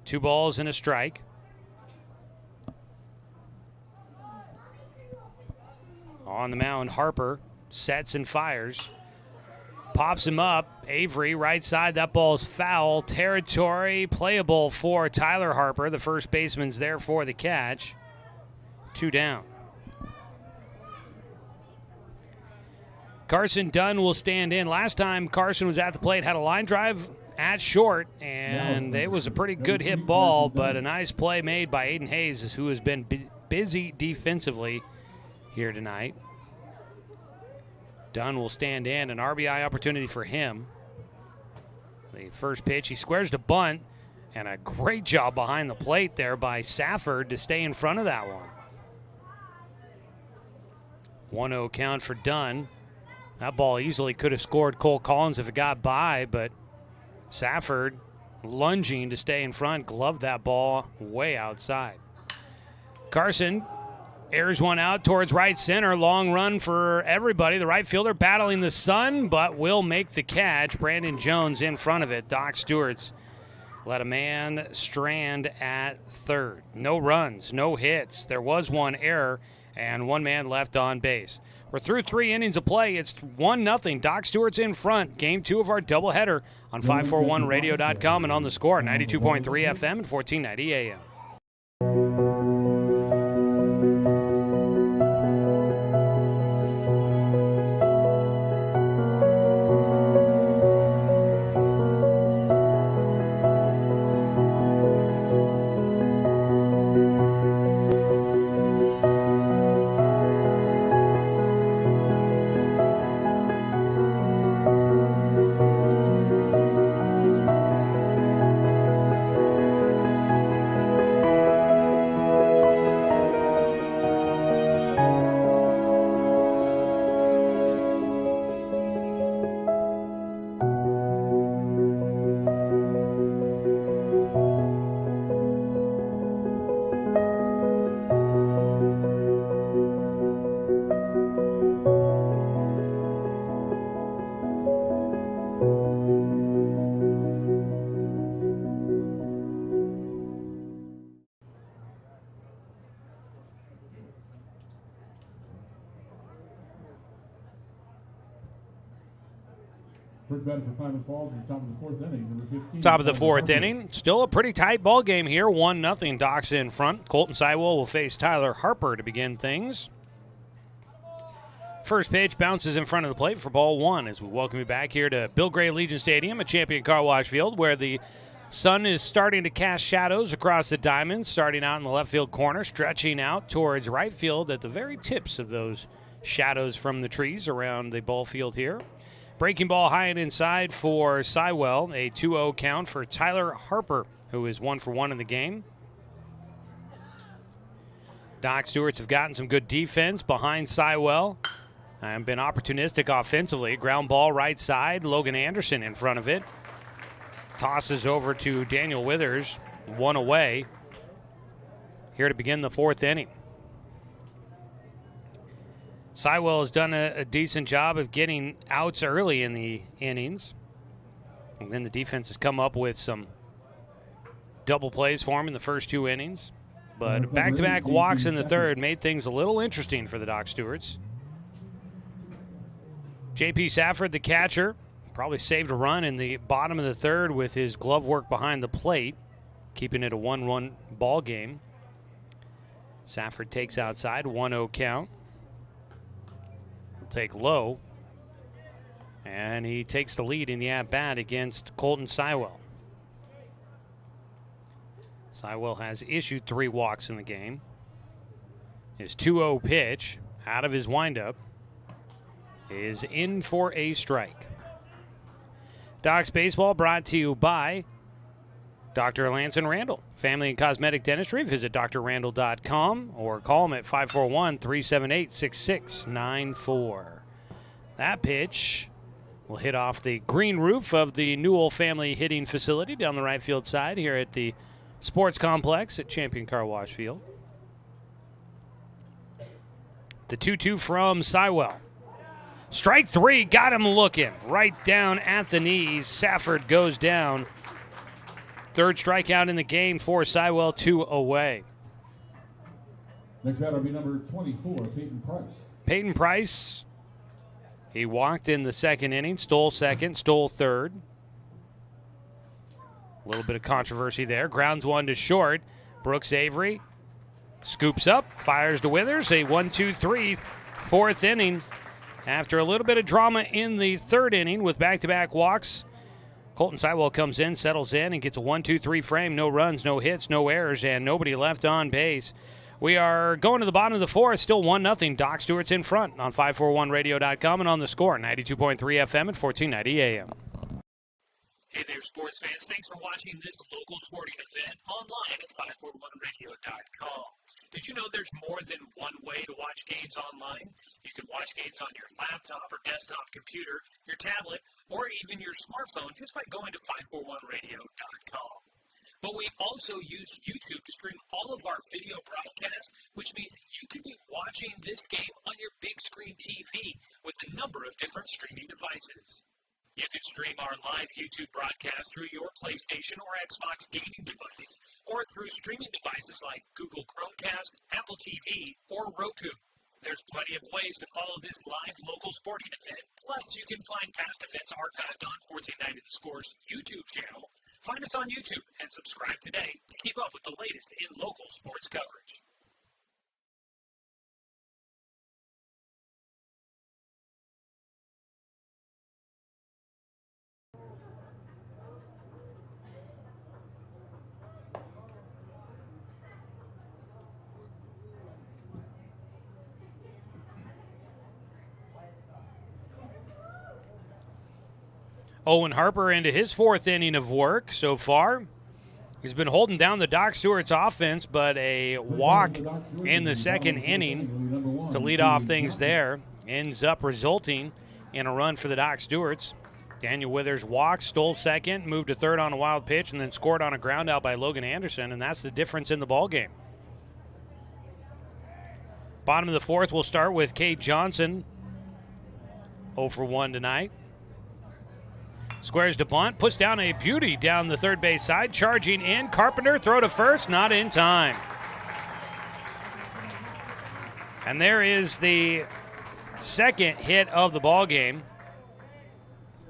2 balls and a strike. On the mound, Harper sets and fires. Pops him up. Avery, right side. That ball's foul territory. Playable for Tyler Harper. The first baseman's there for the catch. 2 down. Carson Dunn will stand in. Last time Carson was at the plate, had a line drive at short, and it was a pretty good hit ball, but a nice play made by Aiden Hayes, who has been busy defensively here tonight. Dunn will stand in, an RBI opportunity for him. The first pitch, he squares to bunt, and a great job behind the plate there by Safford to stay in front of that one. 1-0 count for Dunn. That ball easily could have scored Cole Collins if it got by, but Safford lunging to stay in front, gloved that ball way outside. Carson airs one out towards right center. Long run for everybody. The right fielder battling the sun, but will make the catch. Brandon Jones in front of it. Doc Stewart's let a man strand at third. No runs, no hits. There was one error and one man left on base. We're through 3 innings of play. It's 1-0. Doc Stewart's in front. Game 2 of our doubleheader on 541radio.com and on the score, 92.3 FM and 1490 AM. First batter for Klamath Falls at the top of the fourth inning, number 15. Top of the fourth inning. Still a pretty tight ball game here. 1-0 Docs in front. Colton Sywell will face Tyler Harper to begin things. First pitch bounces in front of the plate for ball one as we welcome you back here to Bill Gray Legion Stadium at Champion Car Wash Field, where the sun is starting to cast shadows across the diamond, starting out in the left field corner, stretching out towards right field at the very tips of those shadows from the trees around the ball field here. Breaking ball high and inside for Sywell. A 2-0 count for Tyler Harper, who is 1 for 1 in the game. Doc Stewarts have gotten some good defense behind Sywell and been opportunistic offensively. Ground ball right side. Logan Anderson in front of it. Tosses over to Daniel Withers. 1 away. Here to begin the fourth inning. Sywell has done a decent job of getting outs early in the innings. And then the defense has come up with some double plays for him in the first 2 innings. But back-to-back walks in the third made things a little interesting for the Doc Stewarts. J.P. Safford, the catcher, probably saved a run in the bottom of the third with his glove work behind the plate, keeping it a 1-1 ball game. Safford takes outside, 1-0 count. Take low, and he takes the lead in the at-bat against Colton Sywell. Sywell has issued 3 walks in the game. His 2-0 pitch out of his windup is in for a strike. Docs Baseball brought to you by Dr. Lance and Randall, Family and Cosmetic Dentistry. Visit drrandall.com or call him at 541-378-6694. That pitch will hit off the green roof of the Newell Family Hitting Facility down the right field side here at the Sports Complex at Champion Car Wash Field. The 2-2 from Sywell. Strike 3, got him looking right down at the knees. Safford goes down. Third strikeout in the game for Sywell, 2 away. Next batter will be number 24, Peyton Price. Peyton Price, he walked in the second inning, stole second, stole third. A little bit of controversy there. Grounds one to short. Brooks Avery scoops up, fires to Withers. A 1-2-3 fourth inning. After a little bit of drama in the third inning with back-to-back walks, Colton Sywell comes in, settles in, and gets a 1-2-3 frame. No runs, no hits, no errors, and nobody left on base. We are going to the bottom of the fourth, still 1-0. Doc Stewart's in front on 541radio.com and on the score, 92.3 FM at 1490 AM. Hey there, sports fans. Thanks for watching this local sporting event online at 541radio.com. Did you know there's more than one way to watch games online? You can watch games on your laptop or desktop computer, your tablet, or even your smartphone just by going to 541radio.com. But we also use YouTube to stream all of our video broadcasts, which means you could be watching this game on your big screen TV with a number of different streaming devices. You can stream our live YouTube broadcast through your PlayStation or Xbox gaming device, or through streaming devices like Google Chromecast, Apple TV, or Roku. There's plenty of ways to follow this live local sporting event. Plus, you can find past events archived on 1490 The Score's YouTube channel. Find us on YouTube and subscribe today to keep up with the latest in local sports coverage. Owen Harper into his fourth inning of work so far. He's been holding down the Doc Stewart's offense, but a walk in the second inning to lead off things there ends up resulting in a run for the Doc Stewarts. Daniel Withers walked, stole second, moved to third on a wild pitch, and then scored on a ground out by Logan Anderson, and that's the difference in the ballgame. Bottom of the fourth, we'll start with Cade Johnson, 0 for 1 tonight. Squares to bunt, puts down a beauty down the third base side, charging in. Carpenter, throw to first, not in time. And there is the second hit of the ball game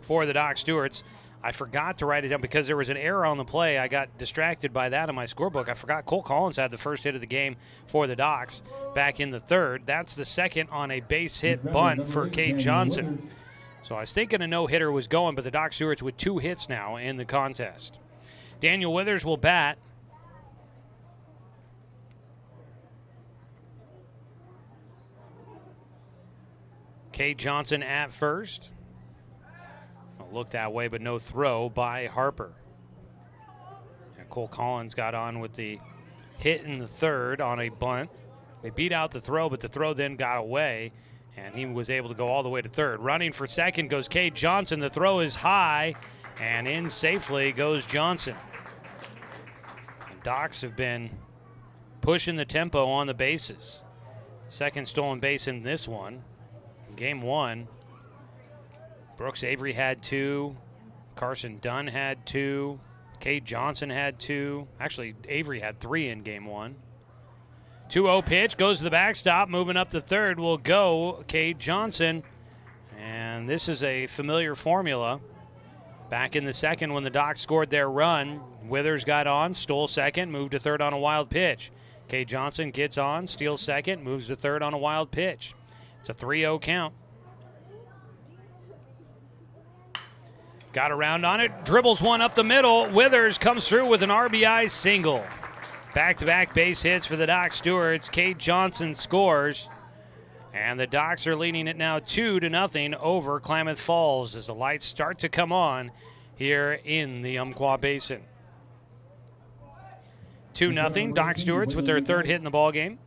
for the Doc Stewarts. I forgot to write it down because there was an error on the play. I got distracted by that in my scorebook. I forgot Cole Collins had the first hit of the game for the Docs back in the third. That's the second on a base hit bunt for Cade Johnson. So I was thinking a no-hitter was going, but the Doc Stewarts with 2 hits now in the contest. Daniel Withers will bat. Cade Johnson at first. Look that way, but no throw by Harper. And Cole Collins got on with the hit in the third on a bunt. They beat out the throw, but the throw then got away, and he was able to go all the way to third. Running for second goes Cade Johnson. The throw is high, and in safely goes Johnson. And Docs have been pushing the tempo on the bases. Second stolen base in this one. Game 1. Brooks Avery had 2. Carson Dunn had 2. Cade Johnson had 2. Actually, Avery had 3 in game 1. 2-0 pitch goes to the backstop. Moving up the third will go Cade Johnson. And this is a familiar formula. Back in the second when the Docs scored their run, Withers got on, stole second, moved to third on a wild pitch. Cade Johnson gets on, steals second, moves to third on a wild pitch. It's a 3-0 count. Got around on it, dribbles one up the middle. Withers comes through with an RBI single. Back-to-back base hits for the Doc Stewarts. Cade Johnson scores. And the Docs are leading it now 2-0 over Klamath Falls as the lights start to come on here in the Umpqua Basin. 2-0, Doc Stewarts with their third hit in the ballgame.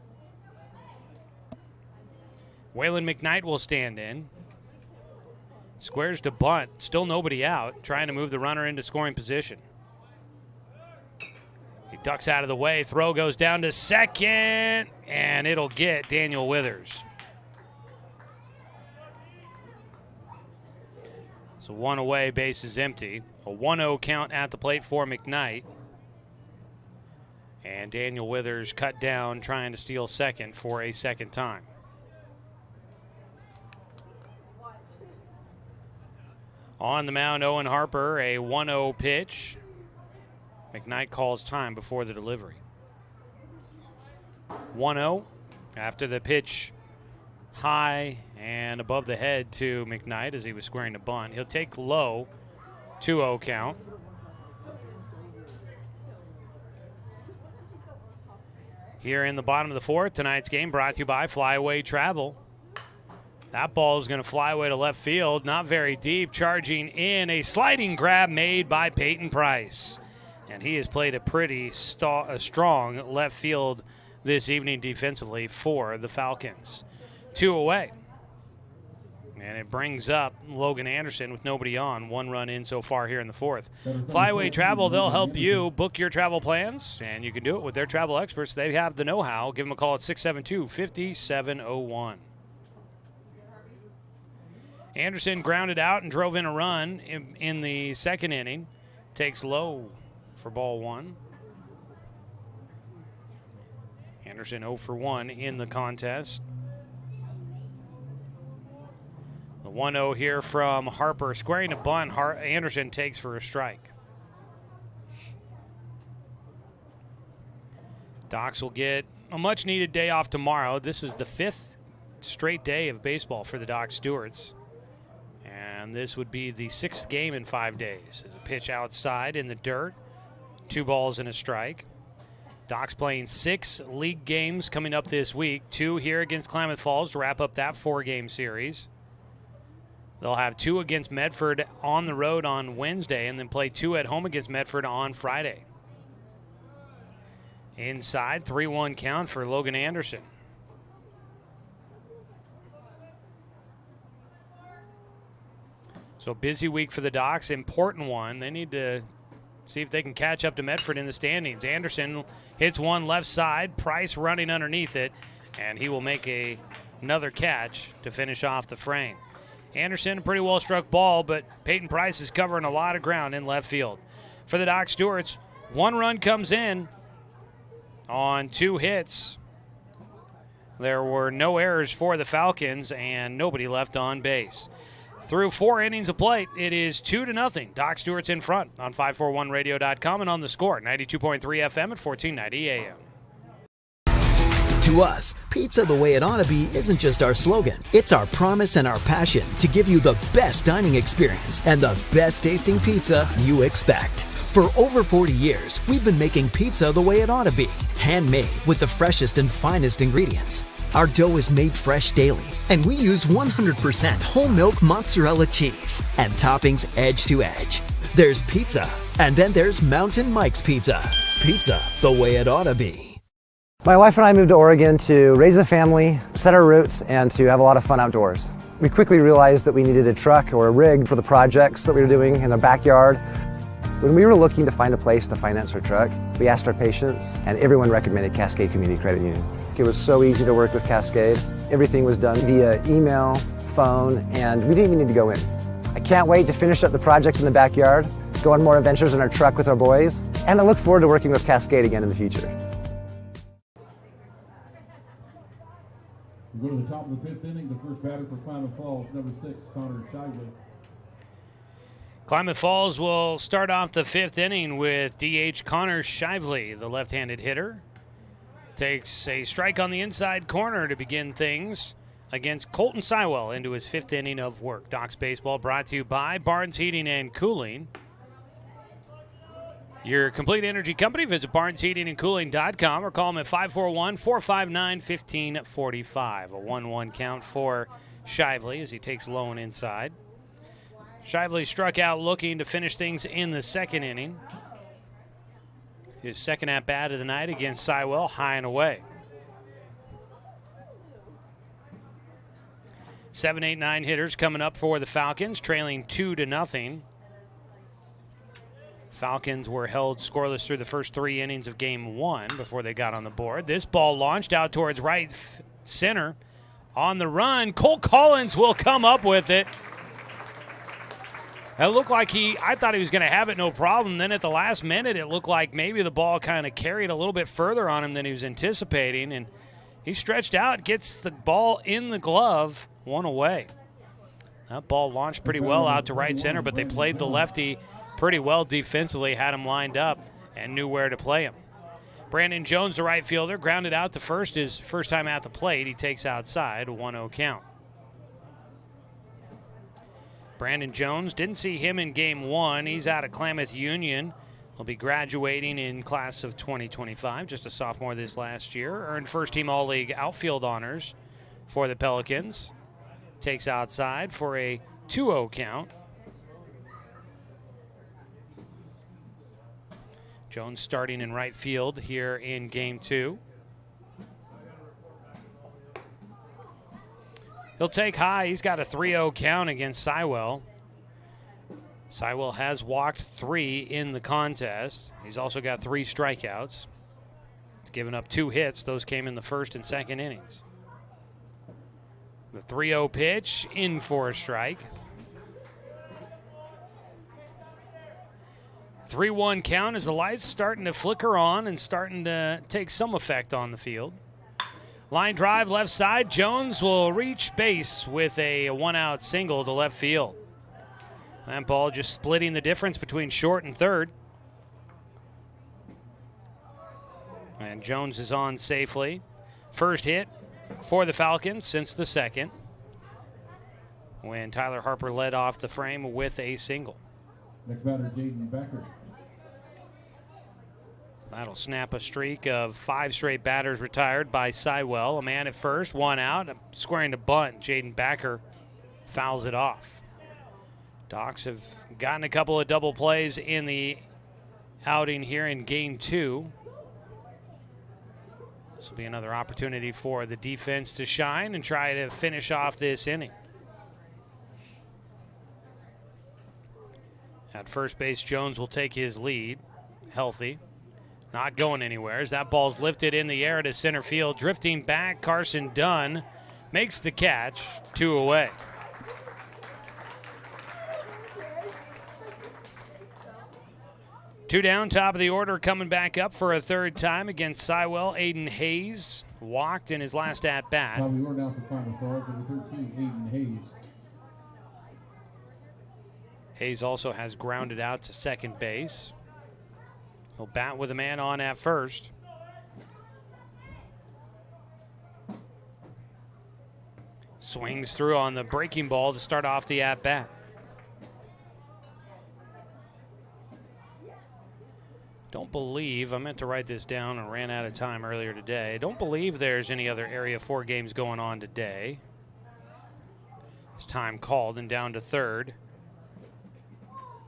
Waylon McKnight will stand in. Squares to bunt. Still nobody out. Trying to move the runner into scoring position. He ducks out of the way. Throw goes down to second. And it'll get Daniel Withers. So 1 away, base is empty. A 1-0 count at the plate for McKnight. And Daniel Withers cut down trying to steal second for a second time. On the mound, Owen Harper, a 1-0 pitch. McKnight calls time before the delivery. 1-0 after the pitch high and above the head to McKnight as he was squaring the bunt. He'll take low, 2-0 count. Here in the bottom of the fourth, tonight's game brought to you by Flyaway Travel. That ball is going to fly away to left field, not very deep, charging in a sliding grab made by Peyton Price. And he has played a pretty strong left field this evening defensively for the Falcons. 2 away. And it brings up Logan Anderson with nobody on. 1 run in so far here in the fourth. Flyaway Travel, they'll help you book your travel plans, and you can do it with their travel experts. They have the know-how. Give them a call at 672-5701. Anderson grounded out and drove in a run in the second inning. Takes low for ball 1. Anderson 0 for 1 in the contest. The 1-0 here from Harper. Squaring a bunt, Anderson takes for a strike. Docs will get a much-needed day off tomorrow. This is the 5th straight day of baseball for the Doc Stewarts. And this would be the 6th game in 5 days. There's a pitch outside in the dirt. 2 balls and a strike. Docs playing 6 league games coming up this week. 2 here against Klamath Falls to wrap up that 4-game series. They'll have 2 against Medford on the road on Wednesday and then play 2 at home against Medford on Friday. Inside, 3-1 count for Logan Anderson. So busy week for the Docs, important one. They need to see if they can catch up to Medford in the standings. Anderson hits one left side, Price running underneath it, and he will make another catch to finish off the frame. Anderson, a pretty well-struck ball, but Peyton Price is covering a lot of ground in left field. For the Doc Stewarts, 1 run comes in on 2 hits. There were no errors for the Falcons and nobody left on base. Through 4 innings of play, it is 2-0. Doc Stewart's in front on 541radio.com and on the score, 92.3 FM at 1490 AM. To us, pizza the way it ought to be isn't just our slogan. It's our promise and our passion to give you the best dining experience and the best tasting pizza you expect. For over 40 years, we've been making pizza the way it ought to be. Handmade with the freshest and finest ingredients. Our dough is made fresh daily, and we use 100% whole milk mozzarella cheese and toppings edge to edge. There's pizza, and then there's Mountain Mike's Pizza. Pizza the way it ought to be. My wife and I moved to Oregon to raise a family, set our roots, and to have a lot of fun outdoors. We quickly realized that we needed a truck or a rig for the projects that we were doing in our backyard. When we were looking to find a place to finance our truck, we asked our patients, and everyone recommended Cascade Community Credit Union. It was so easy to work with Cascade. Everything was done via email, phone, and we didn't even need to go in. I can't wait to finish up the projects in the backyard, go on more adventures in our truck with our boys, and I look forward to working with Cascade again in the future. We go to the top of the 5th inning. The first batter for Klamath Falls, number 6, Connor Shively. Klamath Falls will start off the 5th inning with DH Connor Shively, the left-handed hitter. Takes a strike on the inside corner to begin things against Colton Sywell into his 5th inning of work. Doc's Baseball brought to you by Barnes Heating and Cooling. Your complete energy company. Visit barnesheatingandcooling.com or call them at 541-459-1545. A 1-1 count for Shively as he takes low and inside. Shively struck out looking to finish things in the 2nd inning. His 2nd at-bat of the night against Sywell, high and away. 7, 8, 9 hitters coming up for the Falcons, trailing 2-0. Falcons were held scoreless through the first 3 innings of Game 1 before they got on the board. This ball launched out towards right center. On the run, Cole Collins will come up with it. It looked like I thought he was going to have it no problem. Then at the last minute, it looked like maybe the ball kind of carried a little bit further on him than he was anticipating. And he stretched out, gets the ball in the glove, 1 away. That ball launched pretty well out to right center, but they played the lefty pretty well defensively, had him lined up, and knew where to play him. Brandon Jones, the right fielder, grounded out to first. His first time at the plate. He takes outside, a 1-0 count. Brandon Jones, didn't see him in Game 1. He's out of Klamath Union. He'll be graduating in class of 2025, just a sophomore this last year. Earned first-team All-League outfield honors for the Pelicans. Takes outside for a 2-0 count. Jones starting in right field here in Game 2. He'll take high. He's got a 3-0 count against Sywell. Sywell has walked 3 in the contest. He's also got 3 strikeouts. He's given up 2 hits. Those came in the 1st and 2nd innings. The 3-0 pitch in for a strike. 3-1 count as the lights starting to flicker on and starting to take some effect on the field. Line drive left side. Jones will reach base with a 1-out single to left field. That ball just splitting the difference between short and third. And Jones is on safely. First hit for the Falcons since the 2nd, when Tyler Harper led off the frame with a single. Next batter, Jaden Becker. That'll snap a streak of 5 straight batters retired by Sywell. A man at first, 1 out, squaring to bunt. Jaden Becker fouls it off. Docs have gotten a couple of double plays in the outing here in Game 2. This will be another opportunity for the defense to shine and try to finish off this inning. At first base, Jones will take his lead, healthy. Not going anywhere as that ball's lifted in the air to center field. Drifting back, Carson Dunn makes the catch, 2 away. Two down, top of the order, coming back up for a 3rd time against Sywell. Aiden Hayes walked in his last at-bat. Top of the order now for Klamath Falls, number 13, Aiden Hayes. Hayes also has grounded out to second base. He'll bat with a man on at first. Swings through on the breaking ball to start off the at-bat. Don't believe, I meant to write this down and ran out of time earlier today. Don't believe there's any other Area 4 games going on today. It's time called and down to third.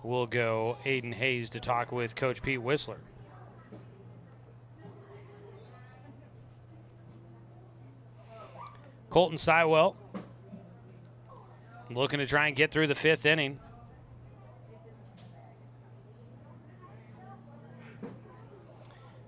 We'll go Aiden Hayes to talk with Coach Pete Whistler. Colton Sywell looking to try and get through the fifth inning.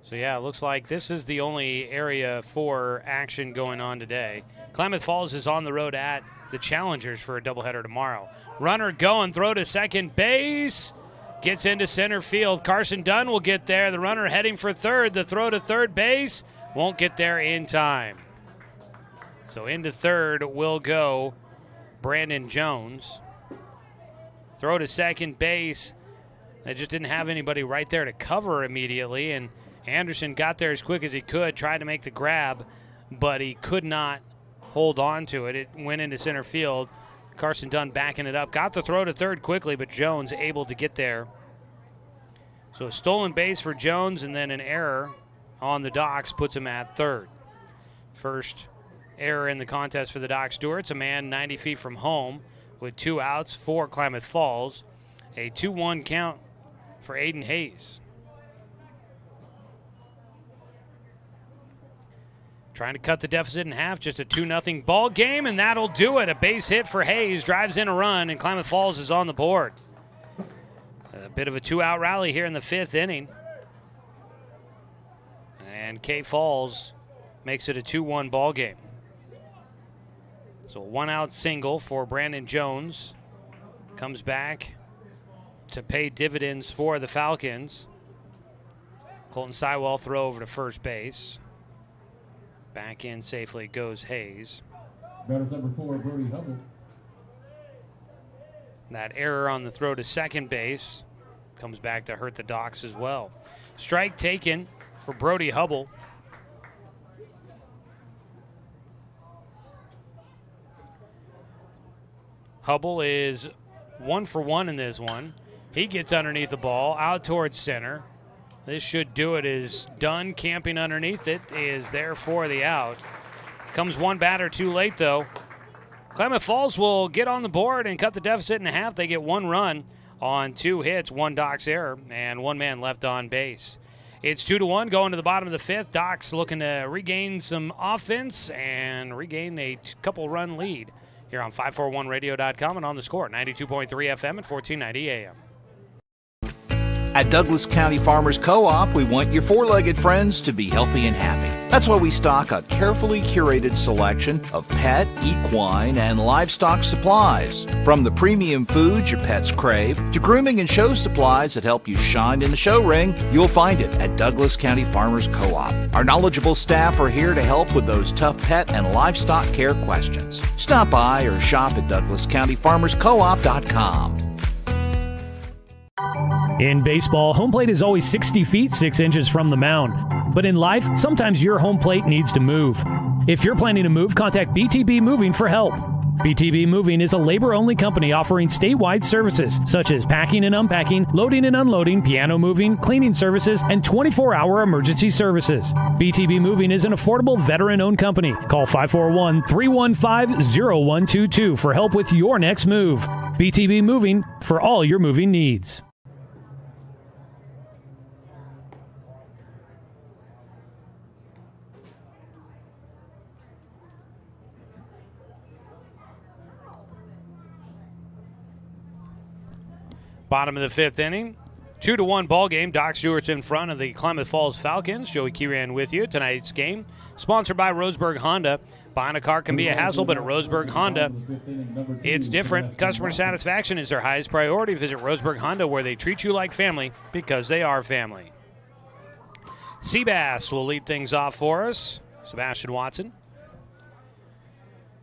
So yeah, it looks like this is the only Area 4 action going on today. Klamath Falls is on the road at the Challengers for a doubleheader tomorrow. Runner going, throw to second base. Gets into center field. Carson Dunn will get there. The runner heading for third. The throw to third base won't get there in time. So into third will go Brandon Jones. Throw to second base. They just didn't have anybody right there to cover immediately, and Anderson got there as quick as he could, tried to make the grab, but he could not hold on to it. It went into center field. Carson Dunn backing it up. Got the throw to third quickly, but Jones able to get there. So a stolen base for Jones, and then an error on the Docs puts him at third. First error in the contest for the Doc Stewarts. A man 90 feet from home with 2 outs for Klamath Falls. A 2-1 count for Aiden Hayes. Trying to cut the deficit in half, just a 2-0 ball game, and that'll do it. A base hit for Hayes, drives in a run, and Klamath Falls is on the board. A bit of a 2-out rally here in the fifth inning. And K Falls makes it a 2-1 ball game. So a 1-out single for Brandon Jones. Comes back to pay dividends for the Falcons. Colton Sywell throw over to first base. Back in safely goes Hayes. Batters number 4, Brody Hubble. That error on the throw to second base comes back to hurt the Docs as well. Strike taken for Brody Hubble. Hubble is 1 for 1 in this one. He gets underneath the ball, out towards center. This should do it. Is Dunn camping underneath it, is there for the out. Comes one batter too late, though. Klamath Falls will get on the board and cut the deficit in half. They get 1 run on 2 hits, 1 Docs error, and 1 man left on base. It's 2-1 going to the bottom of the fifth. Docs looking to regain some offense and regain a couple-run lead here on 541radio.com and on the score, 92.3 FM at 1490 AM. At Douglas County Farmers Co-op, we want your four-legged friends to be healthy and happy. That's why we stock a carefully curated selection of pet, equine, and livestock supplies. From the premium foods your pets crave to grooming and show supplies that help you shine in the show ring, you'll find it at Douglas County Farmers Co-op. Our knowledgeable staff are here to help with those tough pet and livestock care questions. Stop by or shop at DouglasCountyFarmersCoop.com. In baseball, home plate is always 60 feet, 6 inches from the mound. But in life, sometimes your home plate needs to move. If you're planning to move, contact BTB Moving for help. BTB Moving is a labor-only company offering statewide services such as packing and unpacking, loading and unloading, piano moving, cleaning services, and 24-hour emergency services. BTB Moving is an affordable veteran-owned company. Call 541-315-0122 for help with your next move. BTB Moving for all your moving needs. Bottom of the fifth inning, 2-1 ball game. Doc Stewart's in front of the Klamath Falls Falcons. Joey Kieran with you. Tonight's game sponsored by Roseburg Honda. Buying a car can be a hassle, but at Roseburg Honda, it's different. Customer satisfaction is their highest priority. Visit Roseburg Honda, where they treat you like family because they are family. Seabass will lead things off for us. Sebastian Watson.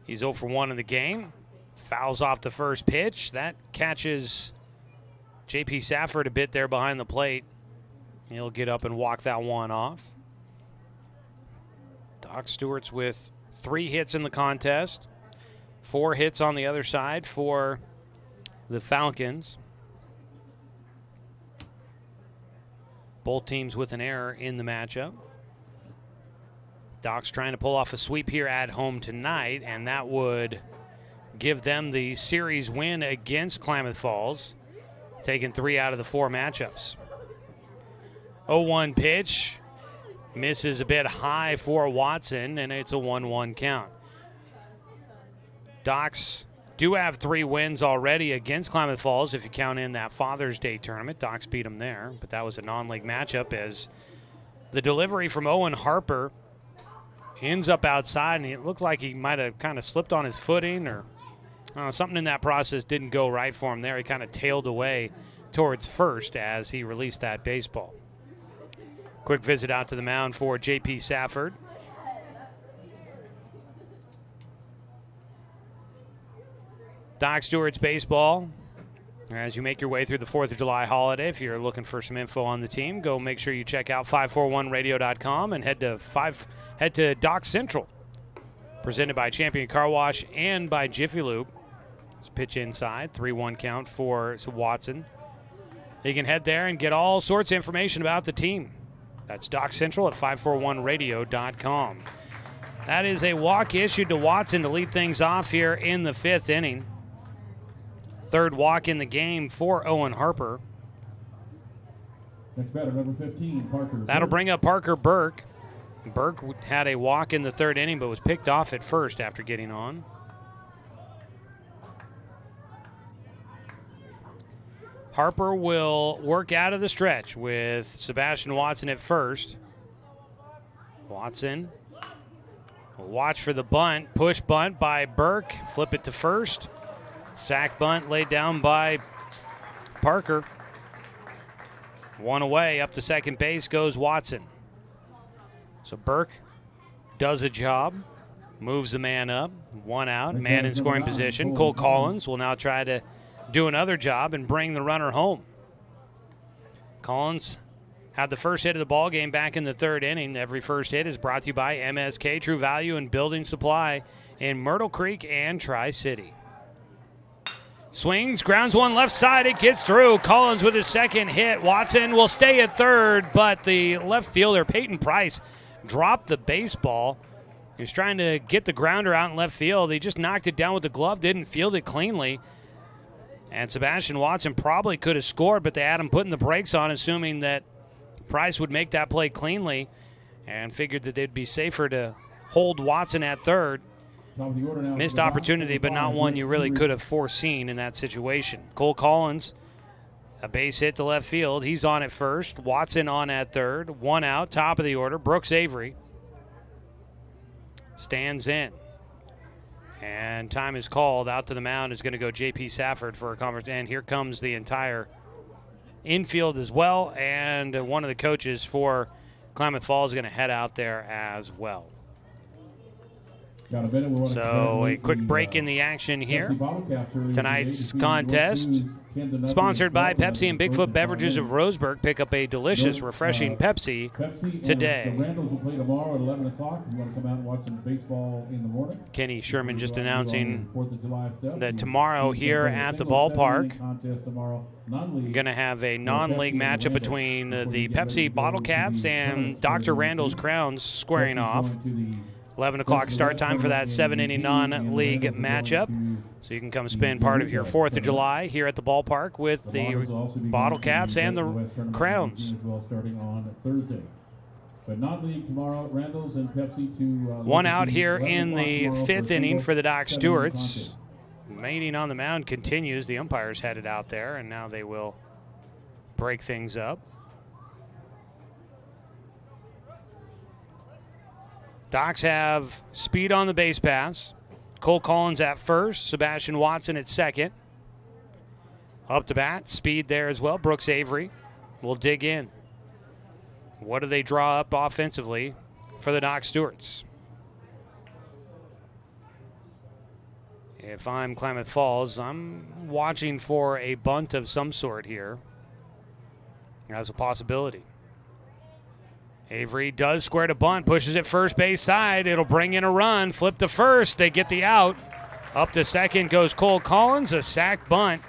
He's 0 for 1 in the game. Fouls off the first pitch. That catches J.P. Safford a bit there behind the plate. He'll get up and walk that one off. Doc Stewart's with 3 hits in the contest. 4 hits on the other side for the Falcons. Both teams with an error in the matchup. Doc's trying to pull off a sweep here at home tonight, and that would give them the series win against Klamath Falls, taking 3 out of the 4 matchups. 0-1 pitch. Misses a bit high for Watson, and it's a 1-1 count. Docs do have 3 wins already against Klamath Falls if you count in that Father's Day tournament. Docs beat them there, but that was a non-league matchup as the delivery from Owen Harper ends up outside, and it looked like he might have kind of slipped on his footing or something in that process didn't go right for him there. He kind of tailed away towards first as he released that baseball. Quick visit out to the mound for J.P. Safford. Doc Stewart's baseball. As you make your way through the 4th of July holiday, if you're looking for some info on the team, go make sure you check out 541radio.com and head to Doc Central, presented by Champion Car Wash and by Jiffy Lube. Let's pitch inside, 3-1 count for Watson. You can head there and get all sorts of information about the team. That's Doc Central at 541radio.com. That is a walk issued to Watson to lead things off here in the 5th inning. 3rd walk in the game for Owen Harper. Next batter, number 15, Parker. That'll bring up Parker Burke. Burke had a walk in the 3rd inning but was picked off at first after getting on. Harper will work out of the stretch with Sebastian Watson at first. Watson will watch for the bunt. Push bunt by Burke. Flip it to first. Sack bunt laid down by Parker. 1 away. Up to second base goes Watson. So Burke does a job. Moves the man up. 1 out. Man in scoring position. Cole Collins will now try to do another job and bring the runner home. Collins had the first hit of the ball game back in the 3rd inning. Every first hit is brought to you by MSK True Value and Building Supply in Myrtle Creek and Tri-City. Swings, grounds one left side. It gets through. Collins with his 2nd hit. Watson will stay at 3rd, but the left fielder, Peyton Price, dropped the baseball. He was trying to get the grounder out in left field. He just knocked it down with the glove, didn't field it cleanly. And Sebastian Watson probably could have scored, but they had him putting the brakes on, assuming that Price would make that play cleanly, and figured that they'd be safer to hold Watson at 3rd. Missed opportunity, but not one you really could have foreseen in that situation. Cole Collins, a base hit to left field. He's on at first. Watson on at 3rd. 1 out, top of the order. Brooks Avery stands in. And time is called. Out to the mound is going to go J.P. Safford for a conference. And here comes the entire infield as well. And one of the coaches for Klamath Falls is going to head out there as well. So a quick break in the action here. Tonight's contest sponsored by Pepsi and Bigfoot Beverages of Roseburg. Pick up a delicious, refreshing Pepsi today. The Randalls will play tomorrow at 11 o'clock. You want to come out and watch some baseball in the morning? Kenny Sherman just announcing that tomorrow here at the ballpark, you're going to have a non-league matchup between the Pepsi Bottle Caps and Dr. Randall's Crowns squaring off. 11 o'clock start time for that 7-inning non-league matchup. So you can come spend part of your 4th of July here at the ballpark with the Bottle Caps and the Crowns. One out here in the 5th inning for the Doc Stewarts. Mating on the mound continues. The umpires headed out there, and now they will break things up. Docs have speed on the base pass. Cole Collins at first. Sebastian Watson at 2nd. Up to bat. Speed there as well. Brooks Avery will dig in. What do they draw up offensively for the Doc Stewarts? If I'm Klamath Falls, I'm watching for a bunt of some sort here as a possibility. Avery does square to bunt, pushes it first base side. It'll bring in a run. Flip to first. They get the out. Up to second goes Cole Collins. A sac bunt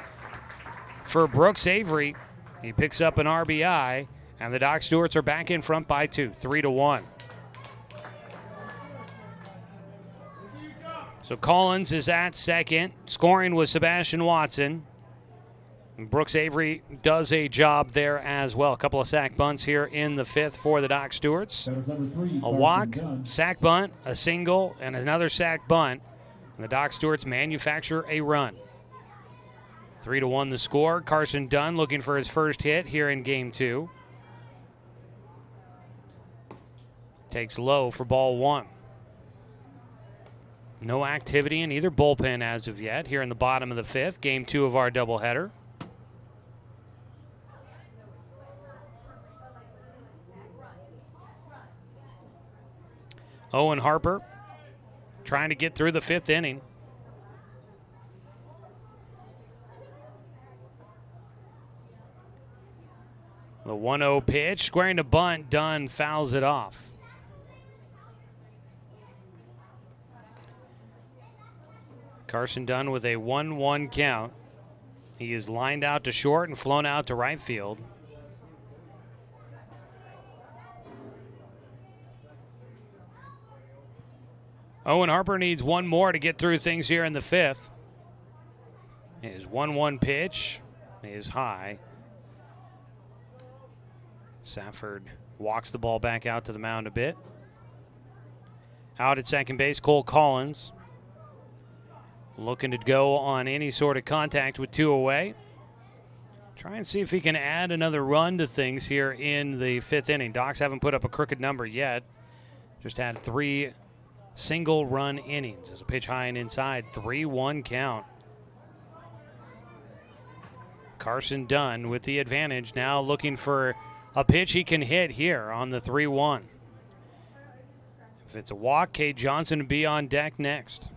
for Brooks Avery. He picks up an RBI, and the Doc Stewarts are back in front by 2, 3-1. So Collins is at second. Scoring was Sebastian Watson. Brooks Avery does a job there as well. A couple of sac bunts here in the 5th for the Doc Stewarts. A walk, sac bunt, a single, and another sac bunt. And the Doc Stewarts manufacture a run. 3-1 the score. Carson Dunn looking for his first hit here in Game 2. Takes low for ball 1. No activity in either bullpen as of yet here in the bottom of the 5th. Game 2 of our doubleheader. Owen Harper trying to get through the 5th inning. The 1-0 pitch, squaring to bunt, Dunn fouls it off. Carson Dunn with a 1-1 count. He is lined out to short and flown out to right field. Owen Harper needs one more to get through things here in the 5th. His 1-1 pitch is high. Safford walks the ball back out to the mound a bit. Out at second base, Cole Collins. Looking to go on any sort of contact with 2 away. Try and see if he can add another run to things here in the 5th inning. Docs haven't put up a crooked number yet. Just had 3 single-run innings. There's a pitch high and inside. 3-1 count. Carson Dunn with the advantage. Now looking for a pitch he can hit here on the 3-1. If it's a walk, Cade Johnson will be on deck next.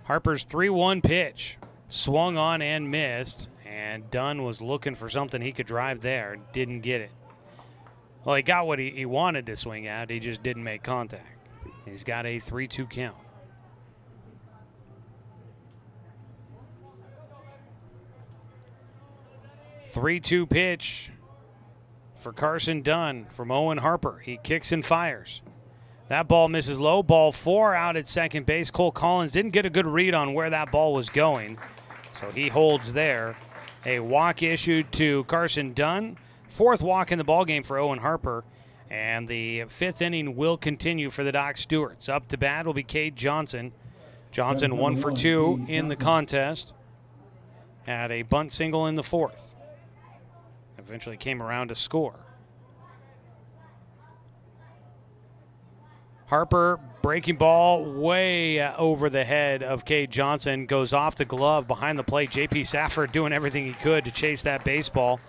Harper's 3-1 pitch. Swung on and missed. And Dunn was looking for something he could drive there. Didn't get it. Well, he got what he wanted to swing at. He just didn't make contact. He's got a 3-2 count. Three-two pitch for Carson Dunn from Owen Harper. He kicks and fires. That ball misses low. Ball 4 out at second base. Cole Collins didn't get a good read on where that ball was going, so he holds there. A walk issued to Carson Dunn. 4th walk in the ballgame for Owen Harper. And the 5th inning will continue for the Doc Stewarts. Up to bat will be Cade Johnson. Johnson 1 for 2 in the contest. Had a bunt single in the 4th. Eventually came around to score. Harper breaking ball way over the head of Cade Johnson. Goes off the glove behind the plate. J.P. Safford doing everything he could to chase that baseball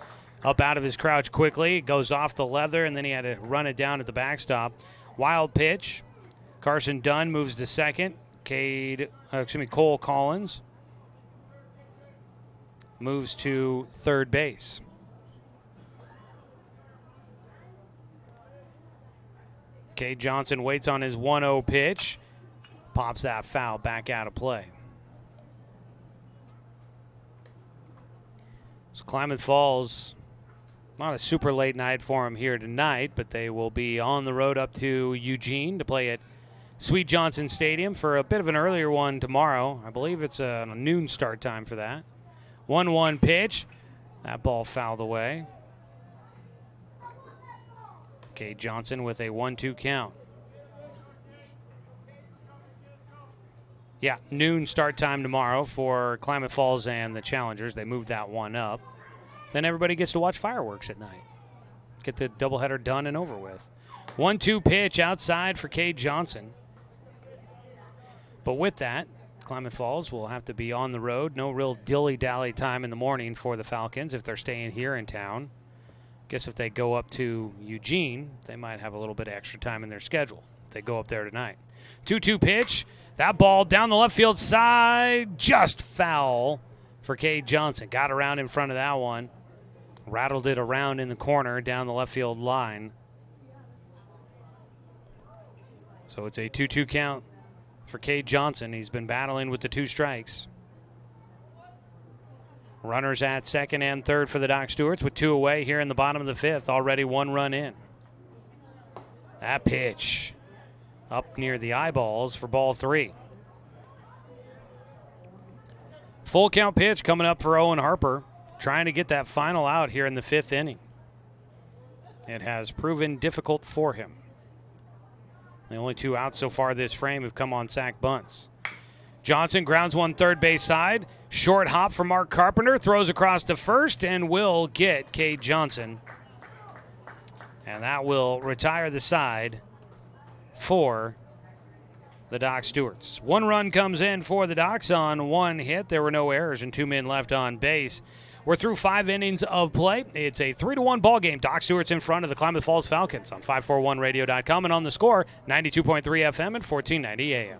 up out of his crouch quickly. It goes off the leather, and then he had to run it down at the backstop. Wild pitch. Carson Dunn moves to second. Cole Collins moves to third base. Cade Johnson waits on his 1-0 pitch. Pops that foul back out of play. So Klamath Falls, not a super late night for them here tonight, but they will be on the road up to Eugene to play at Sweet Johnson Stadium for a bit of an earlier one tomorrow. I believe it's a noon start time for that. 1-1 pitch. That ball fouled away. Cade Johnson with a 1-2 count. Yeah, noon start time tomorrow for Klamath Falls and the Challengers. They moved that one up. Then everybody gets to watch fireworks at night. Get the doubleheader done and over with. 1-2 pitch outside for Cade Johnson. But with that, Klamath Falls will have to be on the road. No real dilly-dally time in the morning for the Falcons if they're staying here in town. Guess if they go up to Eugene, they might have a little bit of extra time in their schedule if they go up there tonight. 2-2 pitch. That ball down the left field side, just foul for Cade Johnson. Got around in front of that one. Rattled it around in the corner down the left field line. So it's a 2-2 count for Cade Johnson. He's been battling with the 2 strikes. Runners at second and third for the Doc Stewarts with 2 away here in the bottom of the 5th. Already 1 run in. That pitch up near the eyeballs for ball 3. Full count pitch coming up for Owen Harper, trying to get that final out here in the 5th inning. It has proven difficult for him. The only 2 outs so far this frame have come on sac bunts. Johnson grounds one third base side. Short hop for Mark Carpenter, throws across to first and will get Cade Johnson. And that will retire the side for the Doc Stewarts. 1 run comes in for the Docs on 1 hit. There were no errors and 2 men left on base. We're through 5 innings of play. It's a 3-1 ball game. Doc Stewart's in front of the Klamath Falls Falcons on 541radio.com and on the Score, 92.3 FM and 1490 AM.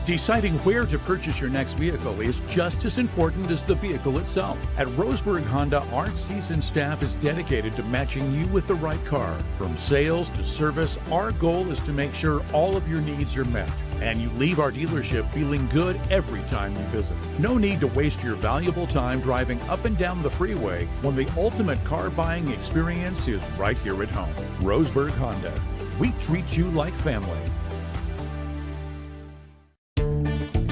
Deciding where to purchase your next vehicle is just as important as the vehicle itself. At Roseburg Honda, our seasoned staff is dedicated to matching you with the right car. From sales to service, our goal is to make sure all of your needs are met, and you leave our dealership feeling good every time you visit. No need to waste your valuable time driving up and down the freeway when the ultimate car buying experience is right here at home. Roseburg Honda. We treat you like family.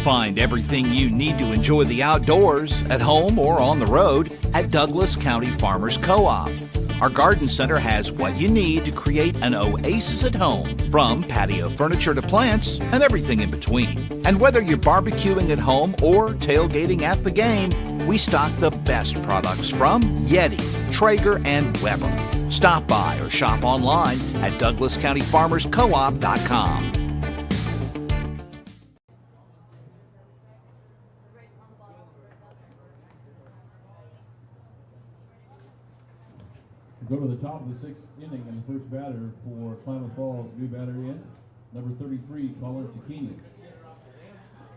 Find everything you need to enjoy the outdoors, at home or on the road, at Douglas County Farmers Co-op. Our garden center has what you need to create an oasis at home, from patio furniture to plants and everything in between. And whether you're barbecuing at home or tailgating at the game, we stock the best products from Yeti, Traeger, and Weber. Stop by or shop online at DouglasCountyFarmersCoop.com. Go to the top of the 6th inning, and the first batter for Klamath Falls, new batter in, number 33, Caller Takini.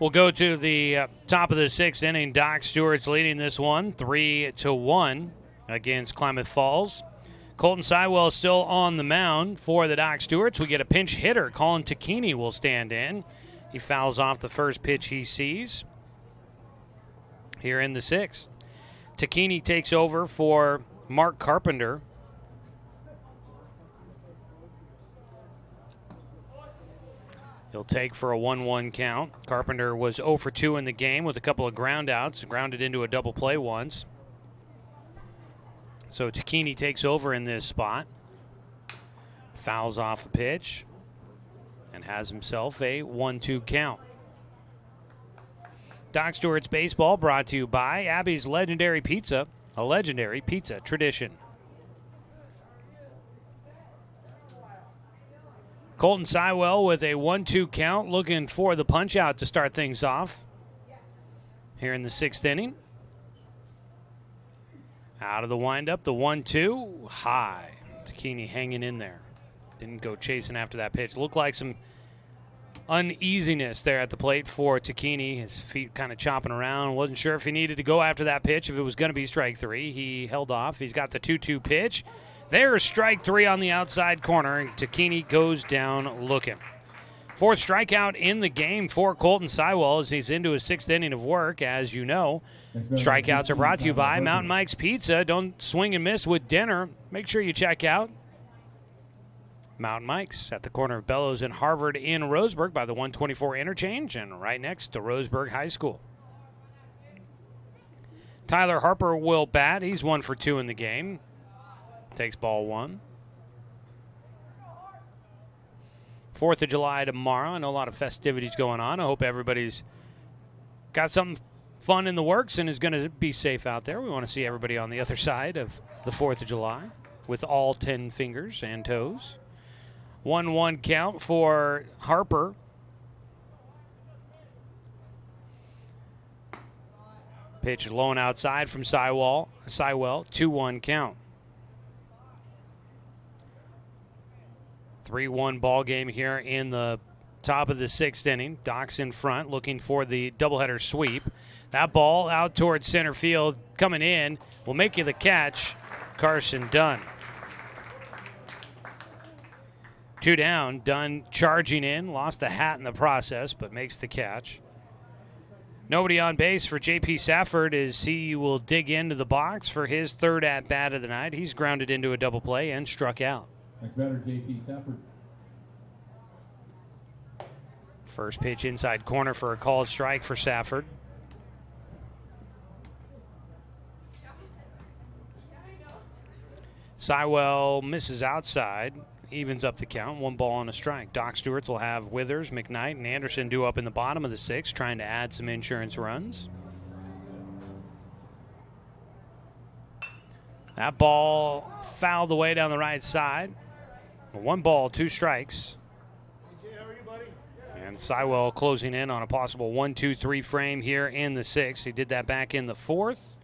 We'll go to the top of the 6th inning. Doc Stewart's leading this one 3-1 against Klamath Falls. Colton Sywell still on the mound for the Doc Stewarts. We get a pinch hitter. Colin Takini will stand in. He fouls off the first pitch he sees here in the 6th. Takini takes over for Mark Carpenter. He'll take for a 1-1 count. Carpenter was 0 for 2 in the game with a couple of ground outs, grounded into a double play once. So Takini takes over in this spot. Fouls off a pitch and has himself a 1-2 count. Doc Stewart's Baseball brought to you by Abby's Legendary Pizza, a legendary pizza tradition. Colton Sywell with a 1-2 count, looking for the punch out to start things off here in the 6th inning. Out of the windup, the 1-2, high. Takini hanging in there. Didn't go chasing after that pitch. Looked like some uneasiness there at the plate for Takini. His feet kind of chopping around. Wasn't sure if he needed to go after that pitch, if it was going to be strike 3. He held off. He's got the 2-2 pitch. There's strike 3 on the outside corner, and Takini goes down looking. 4th strikeout in the game for Colton Sywell as he's into his 6th inning of work. As you know, strikeouts are brought to you by Mountain Mike's Pizza. Don't swing and miss with dinner. Make sure you check out Mountain Mike's at the corner of Bellows and Harvard in Roseburg by the 124 interchange and right next to Roseburg High School. Tyler Harper will bat. He's 1 for 2 in the game. Takes ball 1. 4th of July tomorrow. I know a lot of festivities going on. I hope everybody's got something fun in the works and is going to be safe out there. We want to see everybody on the other side of the 4th of July with all 10 fingers and toes. 1-1 count for Harper. Pitch low and outside from Sywell. 2-1 count. 3-1 ball game here in the top of the 6th inning. Doc's in front looking for the doubleheader sweep. That ball out towards center field coming in will make you the catch. Carson Dunn. 2 down. Dunn charging in. Lost the hat in the process, but makes the catch. Nobody on base for J.P. Safford as he will dig into the box for his 3rd at-bat of the night. He's grounded into a double play and struck out. Next batter, J.P. Safford. First pitch inside corner for a called strike for Safford. Sywell misses outside, evens up the count, 1 ball and a strike. Doc Stewart's will have Withers, McKnight, and Anderson due up in the bottom of the 6th, trying to add some insurance runs. That ball fouled away down the right side. 1 ball, 2 strikes. And Sywell closing in on a possible 1-2-3 frame here in the 6th. He did that back in the 4th.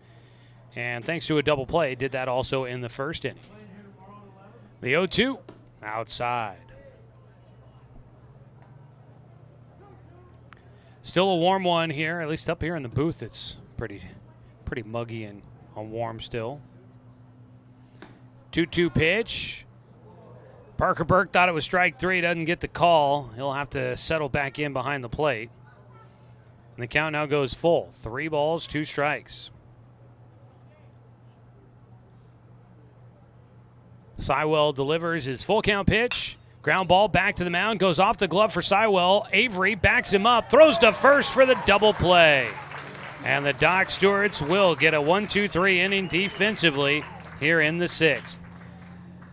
And thanks to a double play, did that also in the 1st inning. The 0-2 outside. Still a warm one here, at least up here in the booth. It's pretty muggy and warm still. 2-2 pitch. Parker Burke thought it was strike 3. Doesn't get the call. He'll have to settle back in behind the plate. And the count now goes full. 3 balls, 2 strikes. Sywell delivers his full count pitch. Ground ball back to the mound. Goes off the glove for Sywell. Avery backs him up. Throws to first for the double play. And the Doc Stewarts will get a 1-2-3 inning defensively here in the 6th.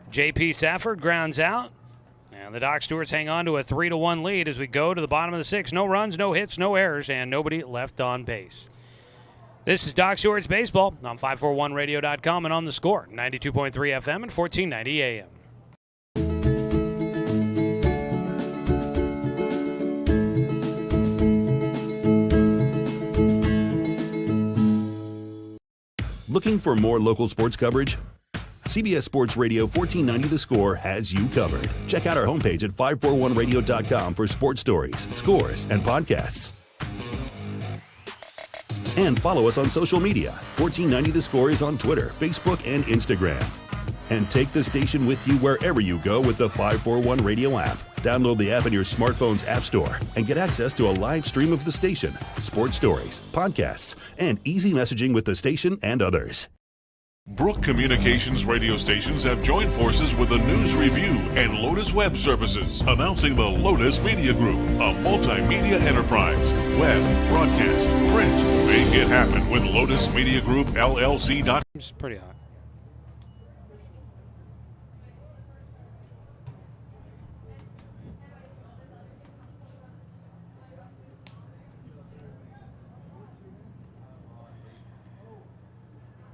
J.P. Safford grounds out. And the Doc Stewarts hang on to a 3-1 lead as we go to the bottom of the 6th. No runs, no hits, no errors, and nobody left on base. This is Doc Stewart's Baseball on 541radio.com and on the Score, 92.3 FM and 1490 AM. Looking for more local sports coverage? CBS Sports Radio 1490 The Score has you covered. Check out our homepage at 541radio.com for sports stories, scores, and podcasts. And follow us on social media. 1490 The Score is on Twitter, Facebook, and Instagram. And take the station with you wherever you go with the 541 Radio app. Download the app in your smartphone's app store and get access to a live stream of the station, sports stories, podcasts, and easy messaging with the station and others. Brook Communications radio stations have joined forces with the News Review and Lotus Web Services, announcing the Lotus Media Group, a multimedia enterprise. Web, broadcast, print. Make it happen with Lotus Media Group, LLC. It's pretty hot.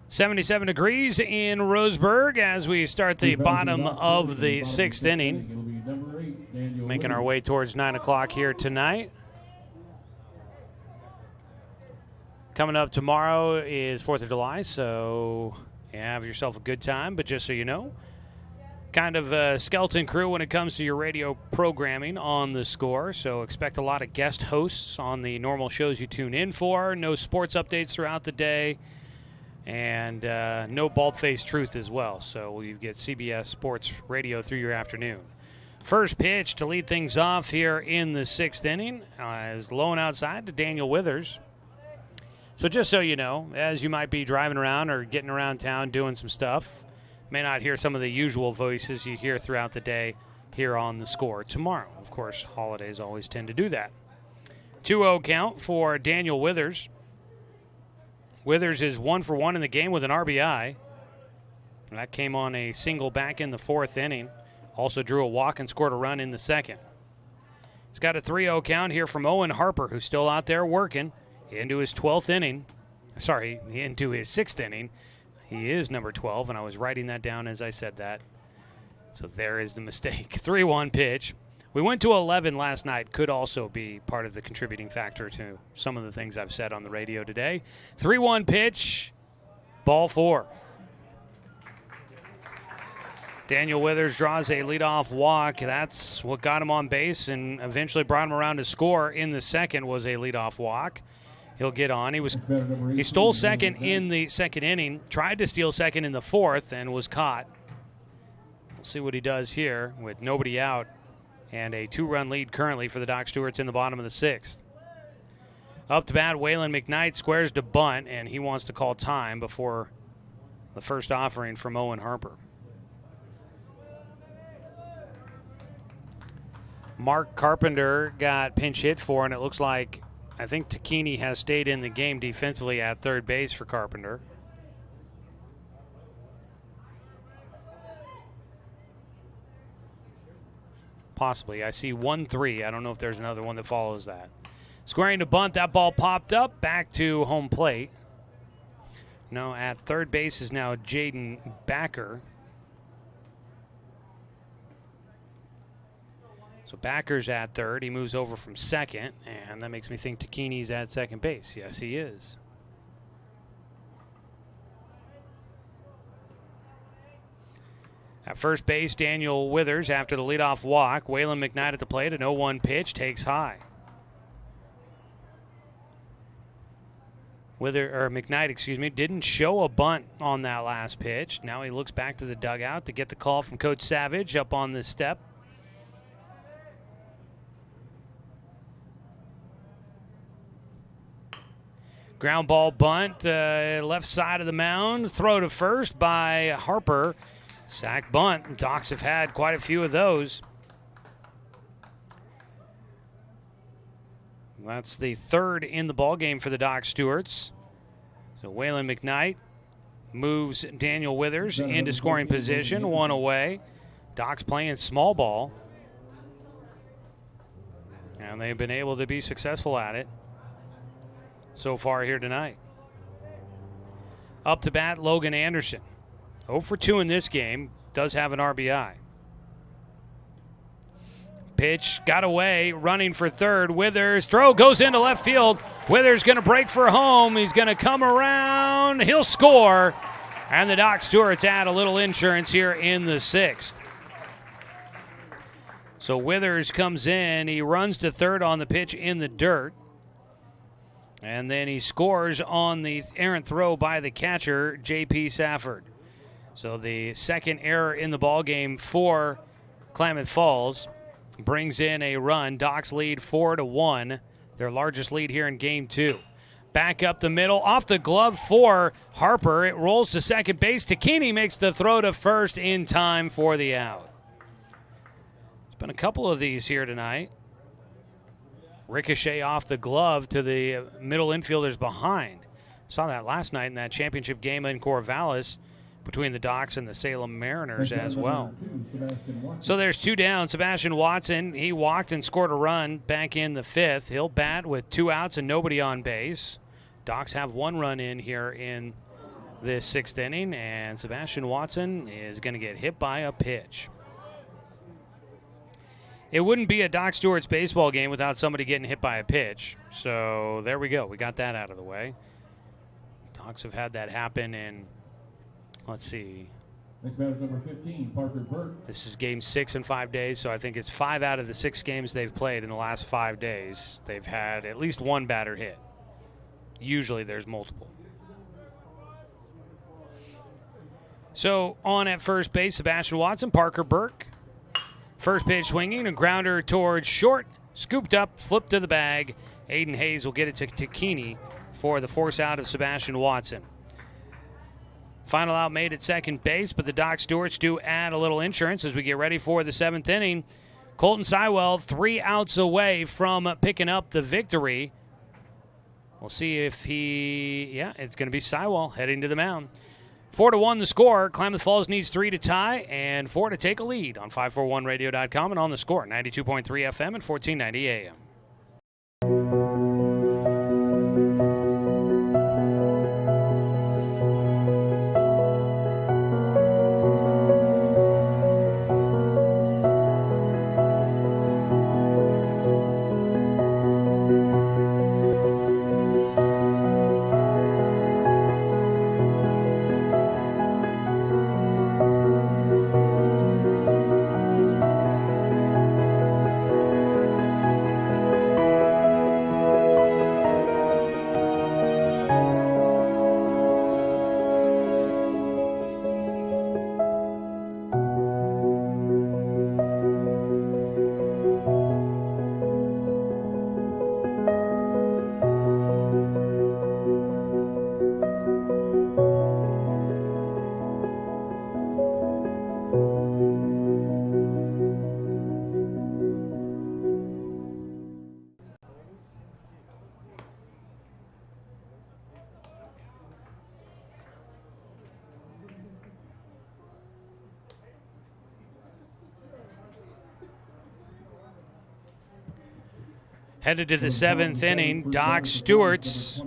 .77 degrees in Roseburg as we start the bottom of the 6th inning. Making our way towards 9 o'clock here tonight. Coming up tomorrow is 4th of July, so have yourself a good time. But just so you know, kind of a skeleton crew when it comes to your radio programming on the Score. So expect a lot of guest hosts on the normal shows you tune in for. No sports updates throughout the day. And no bald-faced truth as well. So you get CBS Sports Radio through your afternoon. First pitch to lead things off here in the 6th inning is low and outside to Daniel Withers. So just so you know, as you might be driving around or getting around town doing some stuff, may not hear some of the usual voices you hear throughout the day here on the Score tomorrow. Of course, holidays always tend to do that. 2-0 count for Daniel Withers. Withers is 1 for 1 in the game with an RBI. That came on a single back in the 4th inning. Also drew a walk and scored a run in the 2nd. He's got a 3-0 count here from Owen Harper, who's still out there working into his 12th inning. Sorry, into his 6th inning. He is number 12, and I was writing that down as I said that. So there is the mistake. 3-1 pitch. We went to 11 last night. Could also be part of the contributing factor to some of the things I've said on the radio today. 3-1 pitch, ball 4. Daniel Withers draws a leadoff walk. That's what got him on base and eventually brought him around to score in the second was a leadoff walk. He'll get on. He stole second in the second inning, tried to steal second in the fourth, and was caught. We'll see what he does here with nobody out and a 2-run lead currently for the Doc Stewarts in the bottom of the sixth. Up to bat, Waylon McKnight squares to bunt, and he wants to call time before the first offering from Owen Harper. Mark Carpenter got pinch hit for, and it looks like I think Takini has stayed in the game defensively at third base for Carpenter. Possibly. I see 1-3. I don't know if there's another one that follows that. Squaring to bunt. That ball popped up back to home plate. No, at third base is now Jaden Backer. So Backer's at third. He moves over from second, and that makes me think Takini's at second base. Yes, he is. At first base, Daniel Withers after the leadoff walk. Waylon McKnight at the plate. An 0-1 pitch takes high. McKnight, didn't show a bunt on that last pitch. Now he looks back to the dugout to get the call from Coach Savage up on the step. Ground ball bunt, left side of the mound. Throw to first by Harper. Sack bunt. Docs have had quite a few of those. That's the third in the ballgame for the Doc Stewarts. So Waylon McKnight moves Daniel Withers into scoring position, one away. Doc's playing small ball. And they've been able to be successful at it so far here tonight. Up to bat, Logan Anderson. 0 for 2 in this game. Does have an RBI. Pitch got away, running for third. Withers, throw goes into left field. Withers going to break for home. He's going to come around. He'll score. And the Doc Stewarts add a little insurance here in the sixth. So Withers comes in. He runs to third on the pitch in the dirt. And then he scores on the errant throw by the catcher, J.P. Safford. So the second error in the ballgame for Klamath Falls brings in a run. Docs lead 4-1, their largest lead here in game 2. Back up the middle, off the glove for Harper. It rolls to second base. Takini makes the throw to first in time for the out. There's been a couple of these here tonight. Ricochet off the glove to the middle infielders behind. Saw that last night in that championship game in Corvallis between the Docs and the Salem Mariners as well. So there's 2 down. Sebastian Watson, he walked and scored a run back in the fifth. He'll bat with 2 outs and nobody on base. Docs have 1 run in here in this 6th inning, and Sebastian Watson is going to get hit by a pitch. It wouldn't be a Doc Stewart's baseball game without somebody getting hit by a pitch. So there we go. We got that out of the way. Docs have had that happen in, let's see. Next batter is number 15, Parker Burke. This is game 6 in 5 days, so I think it's 5 out of the 6 games they've played in the last 5 days. They've had at least 1 batter hit. Usually there's multiple. So on at first base, Sebastian Watson, Parker Burke. First pitch swinging, a grounder towards short, scooped up, flipped to the bag. Aiden Hayes will get it to Takini for the force out of Sebastian Watson. Final out made at second base, but the Doc Stewarts do add a little insurance as we get ready for the 7th inning. Colton Sywell 3 outs away from picking up the victory. We'll see if it's going to be Sywell heading to the mound. 4-1 the score. Klamath Falls needs 3 to tie and 4 to take a lead on 541radio.com and on the score, 92.3 FM and 1490 AM. Headed to the 7th inning, Doc Stewart's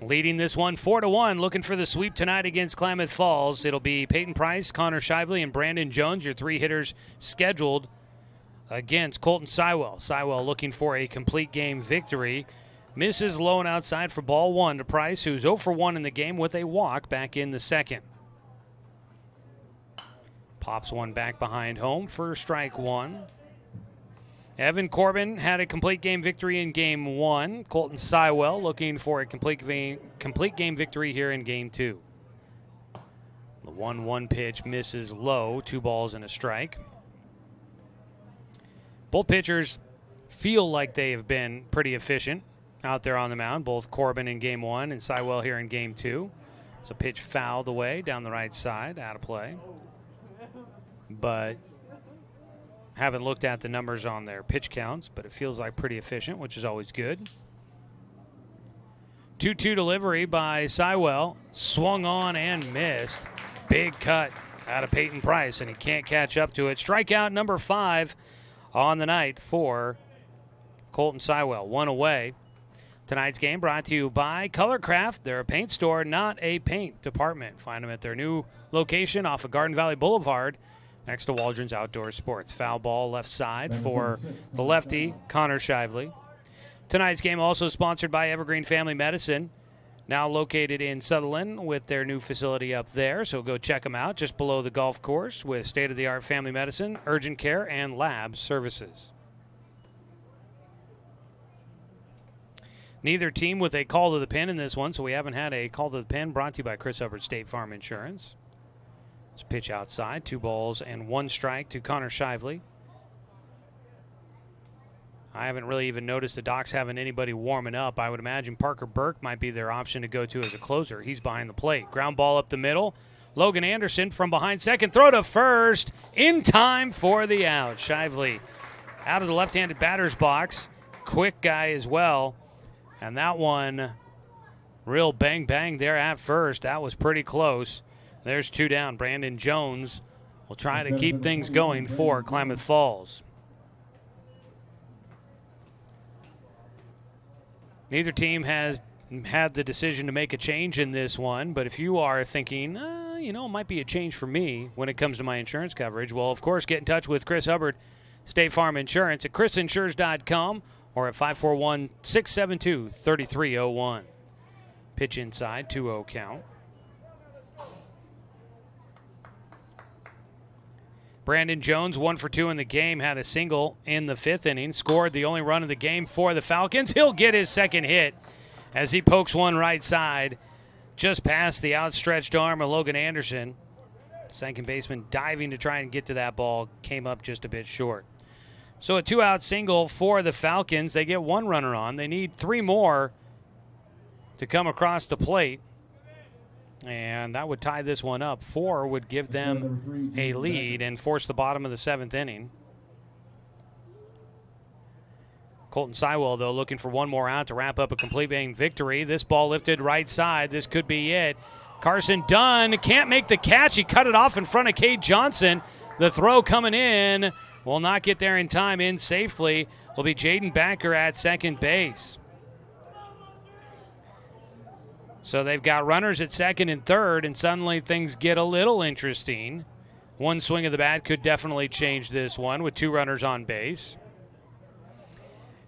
leading this one 4-1, looking for the sweep tonight against Klamath Falls. It'll be Peyton Price, Connor Shively, and Brandon Jones, your 3 hitters scheduled against Colton Sywell. Sywell looking for a complete game victory. Misses low and outside for ball 1 to Price, who's 0 for 1 in the game with a walk back in the 2nd. Pops one back behind home for strike 1. Evan Corbin had a complete game victory in game 1. Colton Sywell looking for a complete game victory here in game 2. The 1-1 pitch misses low, 2 balls and a strike. Both pitchers feel like they have been pretty efficient out there on the mound, both Corbin in game 1 and Sywell here in game 2. So pitch fouled away down the right side, out of play. But haven't looked at the numbers on their pitch counts, but it feels like pretty efficient, which is always good. 2-2 delivery by Sywell. Swung on and missed. Big cut out of Peyton Price, and he can't catch up to it. Strikeout number 5 on the night for Colton Sywell. 1 away. Tonight's game brought to you by Colorcraft. They're a paint store, not a paint department. Find them at their new location off of Garden Valley Boulevard, next to Waldron's Outdoor Sports. Foul ball left side for the lefty, Connor Shively. Tonight's game also sponsored by Evergreen Family Medicine, now located in Sutherland with their new facility up there. So go check them out just below the golf course with state-of-the-art family medicine, urgent care, and lab services. Neither team with a call to the pin in this one, so we haven't had a call to the pin. Brought to you by Chris Hubbard State Farm Insurance. It's pitch outside, 2 balls and 1 strike to Connor Shively. I haven't really even noticed the Docs having anybody warming up. I would imagine Parker Burke might be their option to go to as a closer. He's behind the plate. Ground ball up the middle. Logan Anderson from behind second. Throw to first in time for the out. Shively out of the left-handed batter's box. Quick guy as well. And that one, real bang-bang there at first. That was pretty close. There's 2 down. Brandon Jones will try to keep things going for Klamath Falls. Neither team has had the decision to make a change in this one, but if you are thinking, it might be a change for me when it comes to my insurance coverage, well, of course, get in touch with Chris Hubbard, State Farm Insurance, at chrisinsures.com or at 541-672-3301. Pitch inside, 2-0 count. Brandon Jones, 1 for 2 in the game, had a single in the 5th inning, scored the only run of the game for the Falcons. He'll get his second hit as he pokes one right side, just past the outstretched arm of Logan Anderson. Second baseman diving to try and get to that ball, came up just a bit short. So a 2-out single for the Falcons. They get 1 runner on. They need 3 more to come across the plate. And that would tie this one up. 4 would give them a lead and force the bottom of the 7th inning. Colton Sywell, though, looking for 1 more out to wrap up a complete game victory. This ball lifted right side. This could be it. Carson Dunn can't make the catch. He cut it off in front of Cade Johnson. The throw coming in will not get there in time. In safely will be Jaden Backer at second base. So they've got runners at second and third, and suddenly things get a little interesting. 1 swing of the bat could definitely change this one with 2 runners on base.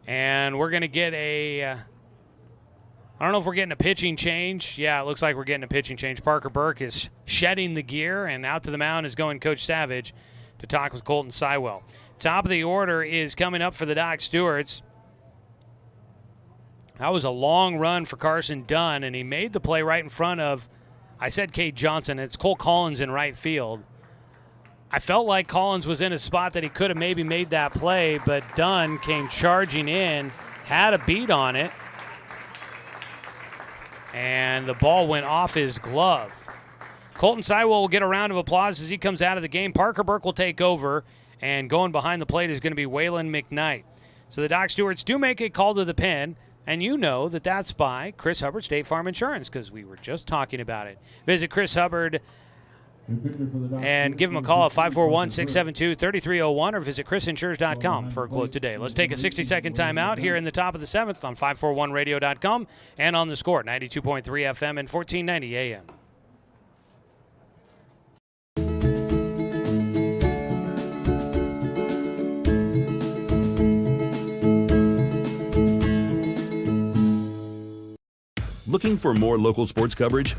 And we're going to get I don't know if we're getting a pitching change. Yeah, it looks like we're getting a pitching change. Parker Burke is shedding the gear, and out to the mound is going Coach Savage to talk with Colton Sywell. Top of the order is coming up for the Doc Stewarts. That was a long run for Carson Dunn, and he made the play right in front of, I said Cade Johnson, it's Cole Collins in right field. I felt like Collins was in a spot that he could have maybe made that play, but Dunn came charging in, had a beat on it, and the ball went off his glove. Colton Sywell will get a round of applause as he comes out of the game. Parker Burke will take over, and going behind the plate is going to be Waylon McKnight. So the Doc Stewarts do make a call to the pen. And you know that that's by Chris Hubbard State Farm Insurance because we were just talking about it. Visit Chris Hubbard And give them a call at 541-672-3301 or visit chrisinsures.com for a quote today. Let's take a 60-second timeout here in the top of the 7th on 541radio.com and on the Score, 92.3 FM and 1490 AM. Looking for more local sports coverage?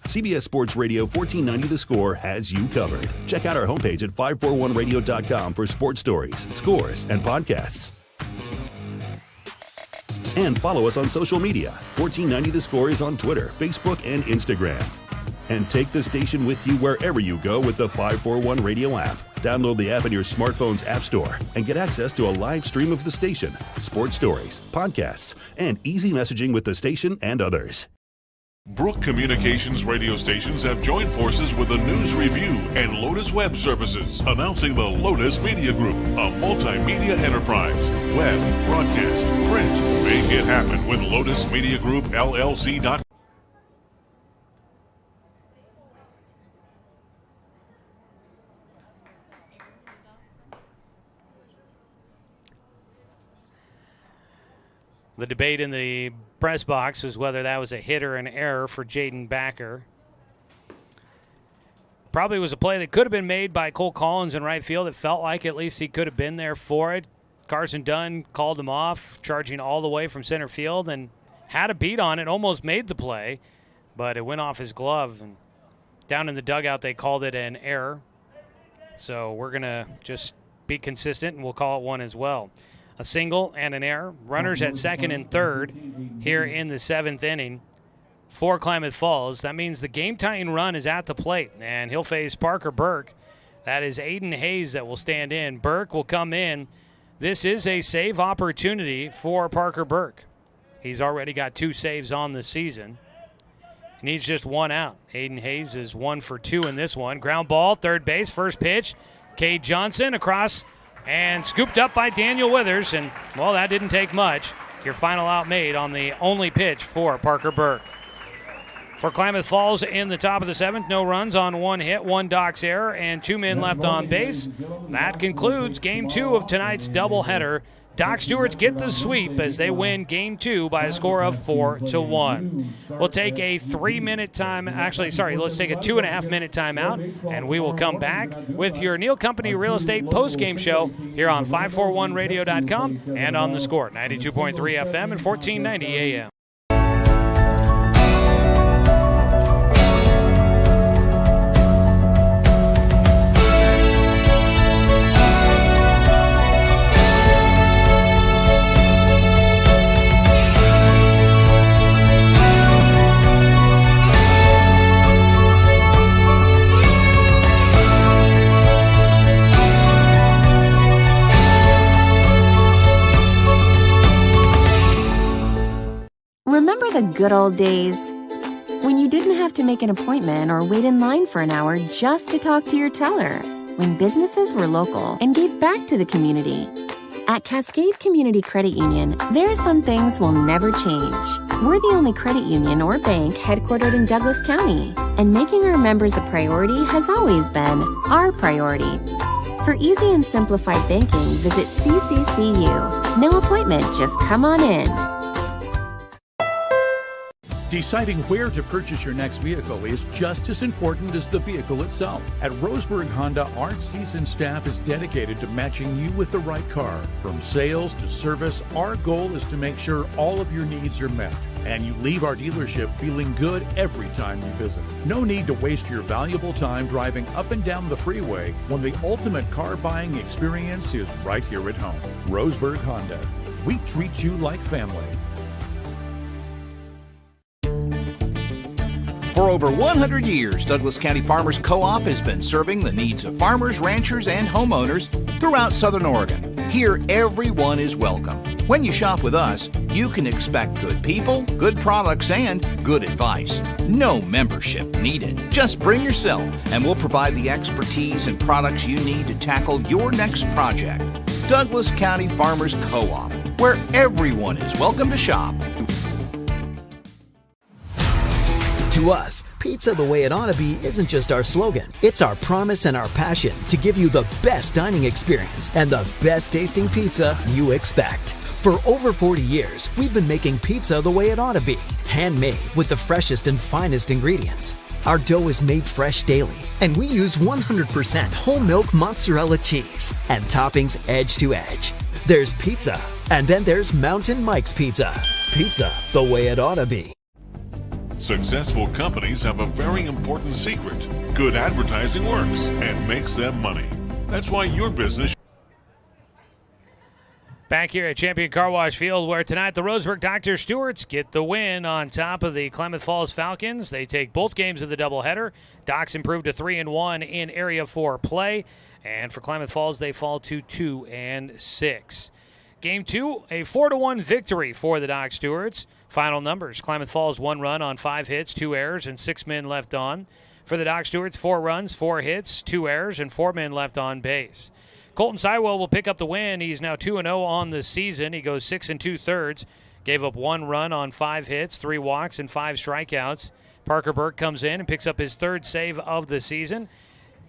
CBS Sports Radio 1490 The Score has you covered. Check out our homepage at 541radio.com for sports stories, scores, and podcasts. And follow us on social media. 1490 The Score is on Twitter, Facebook, and Instagram. And take the station with you wherever you go with the 541 Radio app. Download the app in your smartphone's app store and get access to a live stream of the station, sports stories, podcasts, and easy messaging with the station and others. Brook Communications radio stations have joined forces with the News Review and Lotus Web Services, announcing the Lotus Media Group, a multimedia enterprise. Web, broadcast, print. Make it happen with Lotus Media Group, LLC.com. The debate in the press box was whether that was a hit or an error for Jaden Backer. Probably was a play that could have been made by Cole Collins in right field. It felt like at least he could have been there for it. Carson Dunn called him off, charging all the way from center field, and had a beat on it, almost made the play, but it went off his glove. And down in the dugout, they called it an error. So we're going to just be consistent, and we'll call it one as well. A single and an error. Runners at second and third here in the 7th inning for Klamath Falls. That means the game-tying run is at the plate, and he'll face Parker Burke. That is Aiden Hayes that will stand in. Burke will come in. This is a save opportunity for Parker Burke. He's already got 2 saves on the season. He needs just 1 out. Aiden Hayes is 1 for 2 in this one. Ground ball, third base, first pitch. Cade Johnson across and scooped up by Daniel Withers, and, well, that didn't take much. Your final out made on the only pitch for Parker Burke. For Klamath Falls in the top of the 7th, no runs on 1 hit, 1 Doc's error, and 2 men left on base. That concludes Game 2 of tonight's doubleheader. Doc Stewart's get the sweep as they win Game 2 by a score of 4-1. We'll take a 3-minute time. Actually, sorry, let's take a 2.5-minute timeout, and we will come back with your Neal Company Real Estate post-game show here on 541radio.com and on the Score, 92.3 FM and 1490 AM. Remember the good old days when you didn't have to make an appointment or wait in line for an hour just to talk to your teller, when businesses were local and gave back to the community. At Cascade Community Credit Union, there are some things will never change. We're the only credit union or bank headquartered in Douglas County, and making our members a priority has always been our priority. For easy and simplified banking, visit CCCU. No appointment, just come on in. Deciding where to purchase your next vehicle is just as important as the vehicle itself. At Roseburg Honda, our seasoned staff is dedicated to matching you with the right car. From sales to service, our goal is to make sure all of your needs are met, and you leave our dealership feeling good every time you visit. No need to waste your valuable time driving up and down the freeway when the ultimate car buying experience is right here at home. Roseburg Honda. We treat you like family. For over 100 years, Douglas County Farmers Co-op has been serving the needs of farmers, ranchers, and homeowners throughout Southern Oregon. Here, everyone is welcome. When you shop with us, you can expect good people, good products, and good advice. No membership needed. Just bring yourself, and we'll provide the expertise and products you need to tackle your next project. Douglas County Farmers Co-op, where everyone is welcome to shop. To us, pizza the way it ought to be isn't just our slogan. It's our promise and our passion to give you the best dining experience and the best tasting pizza you expect. For over 40 years, we've been making pizza the way it ought to be. Handmade with the freshest and finest ingredients. Our dough is made fresh daily, and we use 100% whole milk mozzarella cheese and toppings edge to edge. There's pizza, and then there's Mountain Mike's Pizza. Pizza the way it ought to be. Successful companies have a very important secret. Good advertising works and makes them money. That's why your business... Back here at Champion Car Wash Field, where tonight the Roseburg Dr. Stewarts get the win on top of the Klamath Falls Falcons. They take both games of the doubleheader. Docs improved to 3-1 in Area 4 play. And for Klamath Falls, they fall to 2-6. Game 2, a 4-1 victory for the Doc Stewarts. Final numbers: Klamath Falls 1 run on 5 hits, 2 errors, and 6 men left on. For the Doc Stewarts, 4 runs, 4 hits, 2 errors, and 4 men left on base. Colton Sywell will pick up the win. He's now 2-0 on the season. He goes 6 2/3. Gave up 1 run on 5 hits, 3 walks, and 5 strikeouts. Parker Burke comes in and picks up his 3rd save of the season.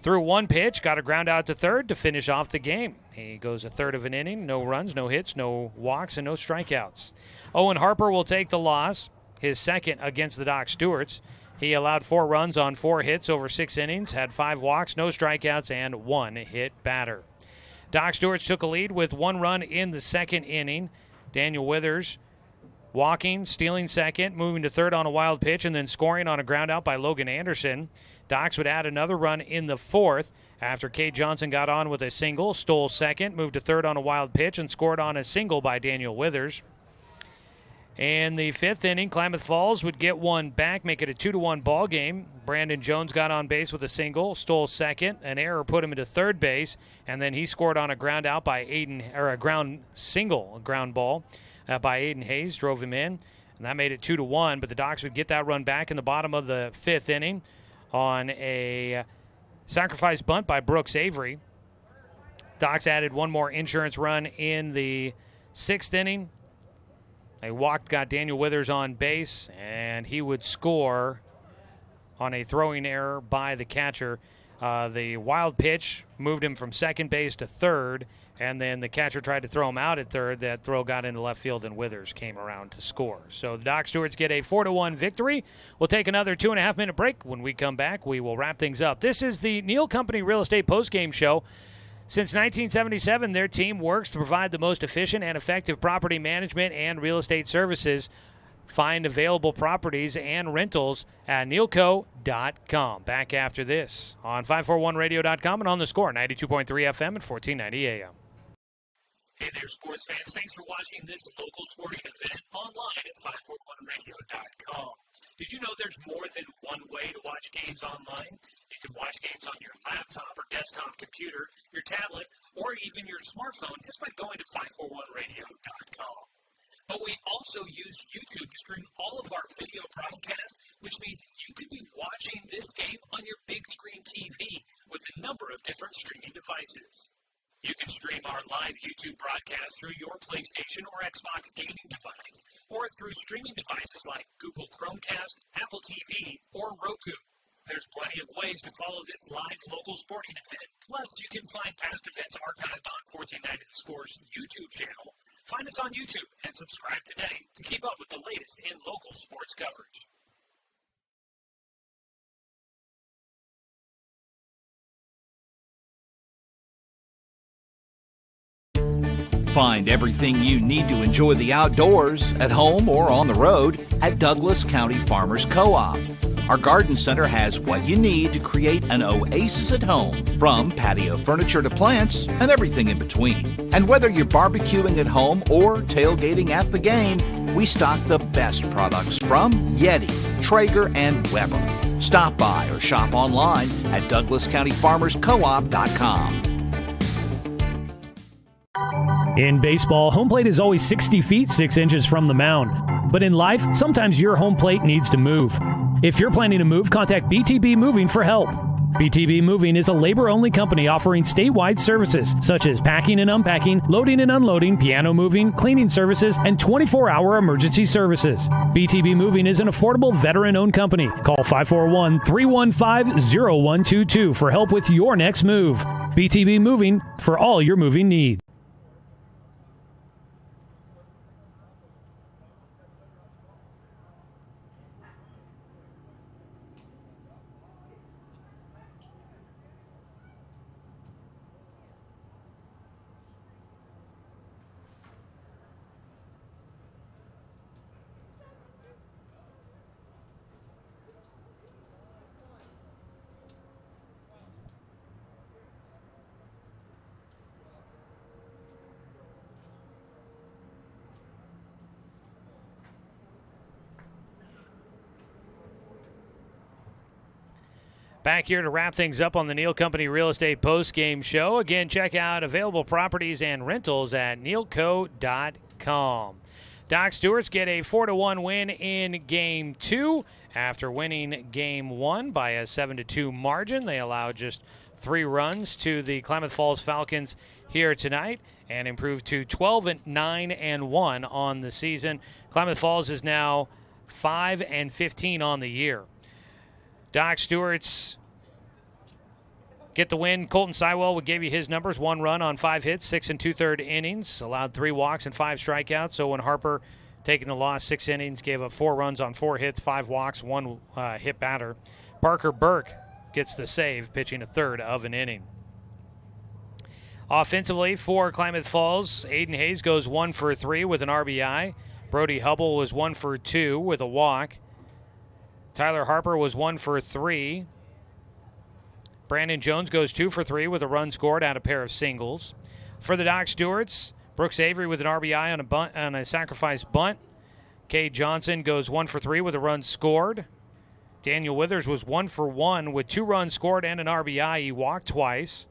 Threw 1 pitch, got a ground out to 3rd to finish off the game. He goes a 1/3 of an inning, no runs, no hits, no walks, and no strikeouts. Owen Harper will take the loss, his 2nd against the Doc Stewarts. He allowed 4 runs on 4 hits over 6 innings, had 5 walks, no strikeouts, and 1 hit batter. Doc Stewarts took a lead with 1 run in the 2nd inning. Daniel Withers walking, stealing 2nd, moving to 3rd on a wild pitch, and then scoring on a ground out by Logan Anderson. Docs would add another run in the 4th after Cade Johnson got on with a single, stole 2nd, moved to 3rd on a wild pitch, and scored on a single by Daniel Withers. In the 5th inning, Klamath Falls would get 1 back, make it a 2-1 ball game. Brandon Jones got on base with a single, stole 2nd, an error put him into 3rd base, and then he scored on a ground out by a ground ball by Aiden Hayes, drove him in, and that made it 2-1. But the Docs would get that run back in the bottom of the 5th inning on a sacrifice bunt by Brooks Avery. Docs added 1 more insurance run in the 6th inning. They walked, got Daniel Withers on base, and he would score on a throwing error by the catcher. The wild pitch moved him from 2nd base to 3rd, and then the catcher tried to throw him out at 3rd. That throw got into left field, and Withers came around to score. So the Doc Stewarts get a 4-1 victory. We'll take another 2.5-minute break. When we come back, we will wrap things up. This is the Neal Company Real Estate Postgame Show. Since 1977, their team works to provide the most efficient and effective property management and real estate services. Find available properties and rentals at nealco.com. Back after this on 541radio.com and on the Score, 92.3 FM at 1490 AM. Hey there, sports fans. Thanks for watching this local sporting event online at 541radio.com. Did you know there's more than one way to watch games online? You can watch games on your laptop or desktop computer, your tablet, or even your smartphone just by going to 541radio.com. But we also use YouTube to stream all of our video broadcasts, which means you could be watching this game on your big screen TV with a number of different streaming devices. You can stream our live YouTube broadcast through your PlayStation or Xbox gaming device, or through streaming devices like Google Chromecast, Apple TV, or Roku. There's plenty of ways to follow this live local sporting event. Plus, you can find past events archived on 1490 The Score's YouTube channel. Find us on YouTube and subscribe today to keep up with the latest in local sports coverage. Find everything you need to enjoy the outdoors, at home or on the road, at Douglas County Farmers Co-op. Our garden center has what you need to create an oasis at home, from patio furniture to plants and everything in between. And whether you're barbecuing at home or tailgating at the game, we stock the best products from Yeti, Traeger, and Weber. Stop by or shop online at DouglasCountyFarmersCoop.com. In baseball, home plate is always 60 feet, 6 inches from the mound. But in life, sometimes your home plate needs to move. If you're planning to move, contact BTB Moving for help. BTB Moving is a labor-only company offering statewide services such as packing and unpacking, loading and unloading, piano moving, cleaning services, and 24-hour emergency services. BTB Moving is an affordable veteran-owned company. Call 541-315-0122 for help with your next move. BTB Moving, for all your moving needs. Back here to wrap things up on the Neal Company Real Estate Post-Game Show. Again, check out available properties and rentals at nealco.com. Doc Stewart's get a 4-1 win in Game 2 after winning Game 1 by a 7-2 margin. They allowed just 3 runs to the Klamath Falls Falcons here tonight and improved to 12-9-1 on the season. Klamath Falls is now 5-15 on the year. Doc Stewart's get the win. Colton Sywell would give you his numbers. 1 run on 5 hits, 6 2/3 innings. Allowed 3 walks and 5 strikeouts. Owen Harper taking the loss, 6 innings, gave up 4 runs on 4 hits, 5 walks, 1 hit batter. Parker Burke gets the save, pitching a third of an inning. Offensively for Klamath Falls, Aiden Hayes goes 1 for 3 with an RBI. Brody Hubble was 1 for 2 with a walk. Tyler Harper was 1 for 3. Brandon Jones goes 2 for 3 with a run scored out a pair of singles. For the Doc Stewarts, Brooks Avery with an RBI on a bunt, on a sacrifice bunt. Cade Johnson goes 1 for 3 with a run scored. Daniel Withers was 1 for 1 with 2 runs scored and an RBI. He walked twice.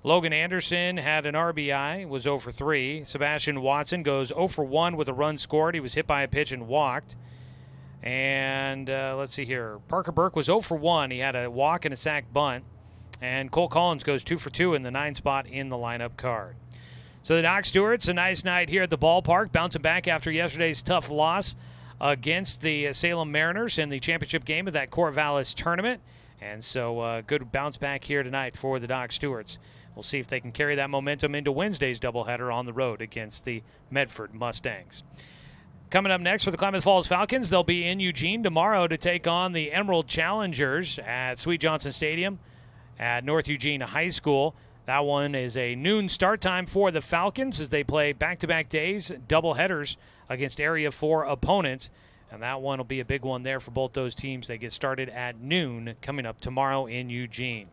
Logan Anderson had an RBI, was 0 for 3. Sebastian Watson goes 0 for 1 with a run scored. He was hit by a pitch and walked. And let's see here. Parker Burke was 0 for 1. He had a walk and a sac bunt. And Cole Collins goes 2 for 2 in the 9 spot in the lineup card. So the Doc Stewarts, a nice night here at the ballpark, bouncing back after yesterday's tough loss against the Salem Mariners in the championship game of that Corvallis tournament. And so good bounce back here tonight for the Doc Stewarts. We'll see if they can carry that momentum into Wednesday's doubleheader on the road against the Medford Mustangs. Coming up next for the Klamath Falls Falcons, they'll be in Eugene tomorrow to take on the Emerald Challengers at Sweet Johnson Stadium at North Eugene High School. That one is a noon start time for the Falcons as they play back-to-back days, double headers against Area 4 opponents. And that one will be a big one there for both those teams. They get started at noon coming up tomorrow in Eugene.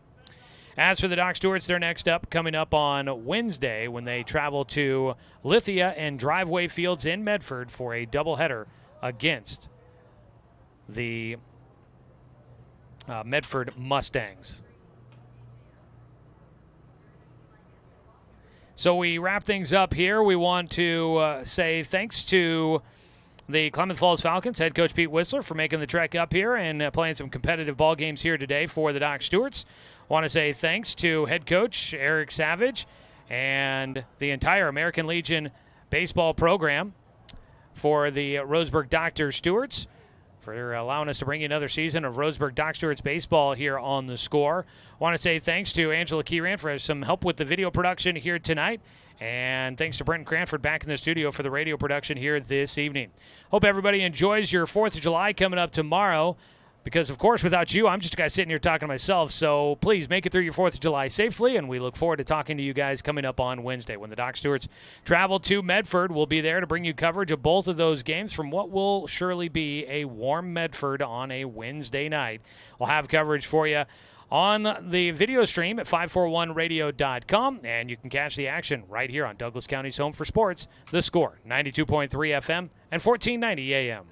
As for the Doc Stewarts, they're next up coming up on Wednesday when they travel to Lithia and Driveway Fields in Medford for a doubleheader against the Medford Mustangs. So we wrap things up here. We want to say thanks to the Klamath Falls Falcons, head coach Pete Whistler, for making the trek up here and playing some competitive ball games here today for the Doc Stewarts. Want to say thanks to head coach Eric Savage and the entire American Legion baseball program for the Roseburg Dr. Stewarts for allowing us to bring you another season of Roseburg Doc Stewarts baseball here on The Score. Want to say thanks to Angela Kieran for some help with the video production here tonight. And thanks to Brenton Cranford back in the studio for the radio production here this evening. Hope everybody enjoys your 4th of July coming up tomorrow. Because, of course, without you, I'm just a guy sitting here talking to myself. So please make it through your 4th of July safely, and we look forward to talking to you guys coming up on Wednesday. When the Doc Stewarts travel to Medford, we'll be there to bring you coverage of both of those games from what will surely be a warm Medford on a Wednesday night. We'll have coverage for you on the video stream at 541radio.com, and you can catch the action right here on Douglas County's home for sports, The Score, 92.3 FM and 1490 AM.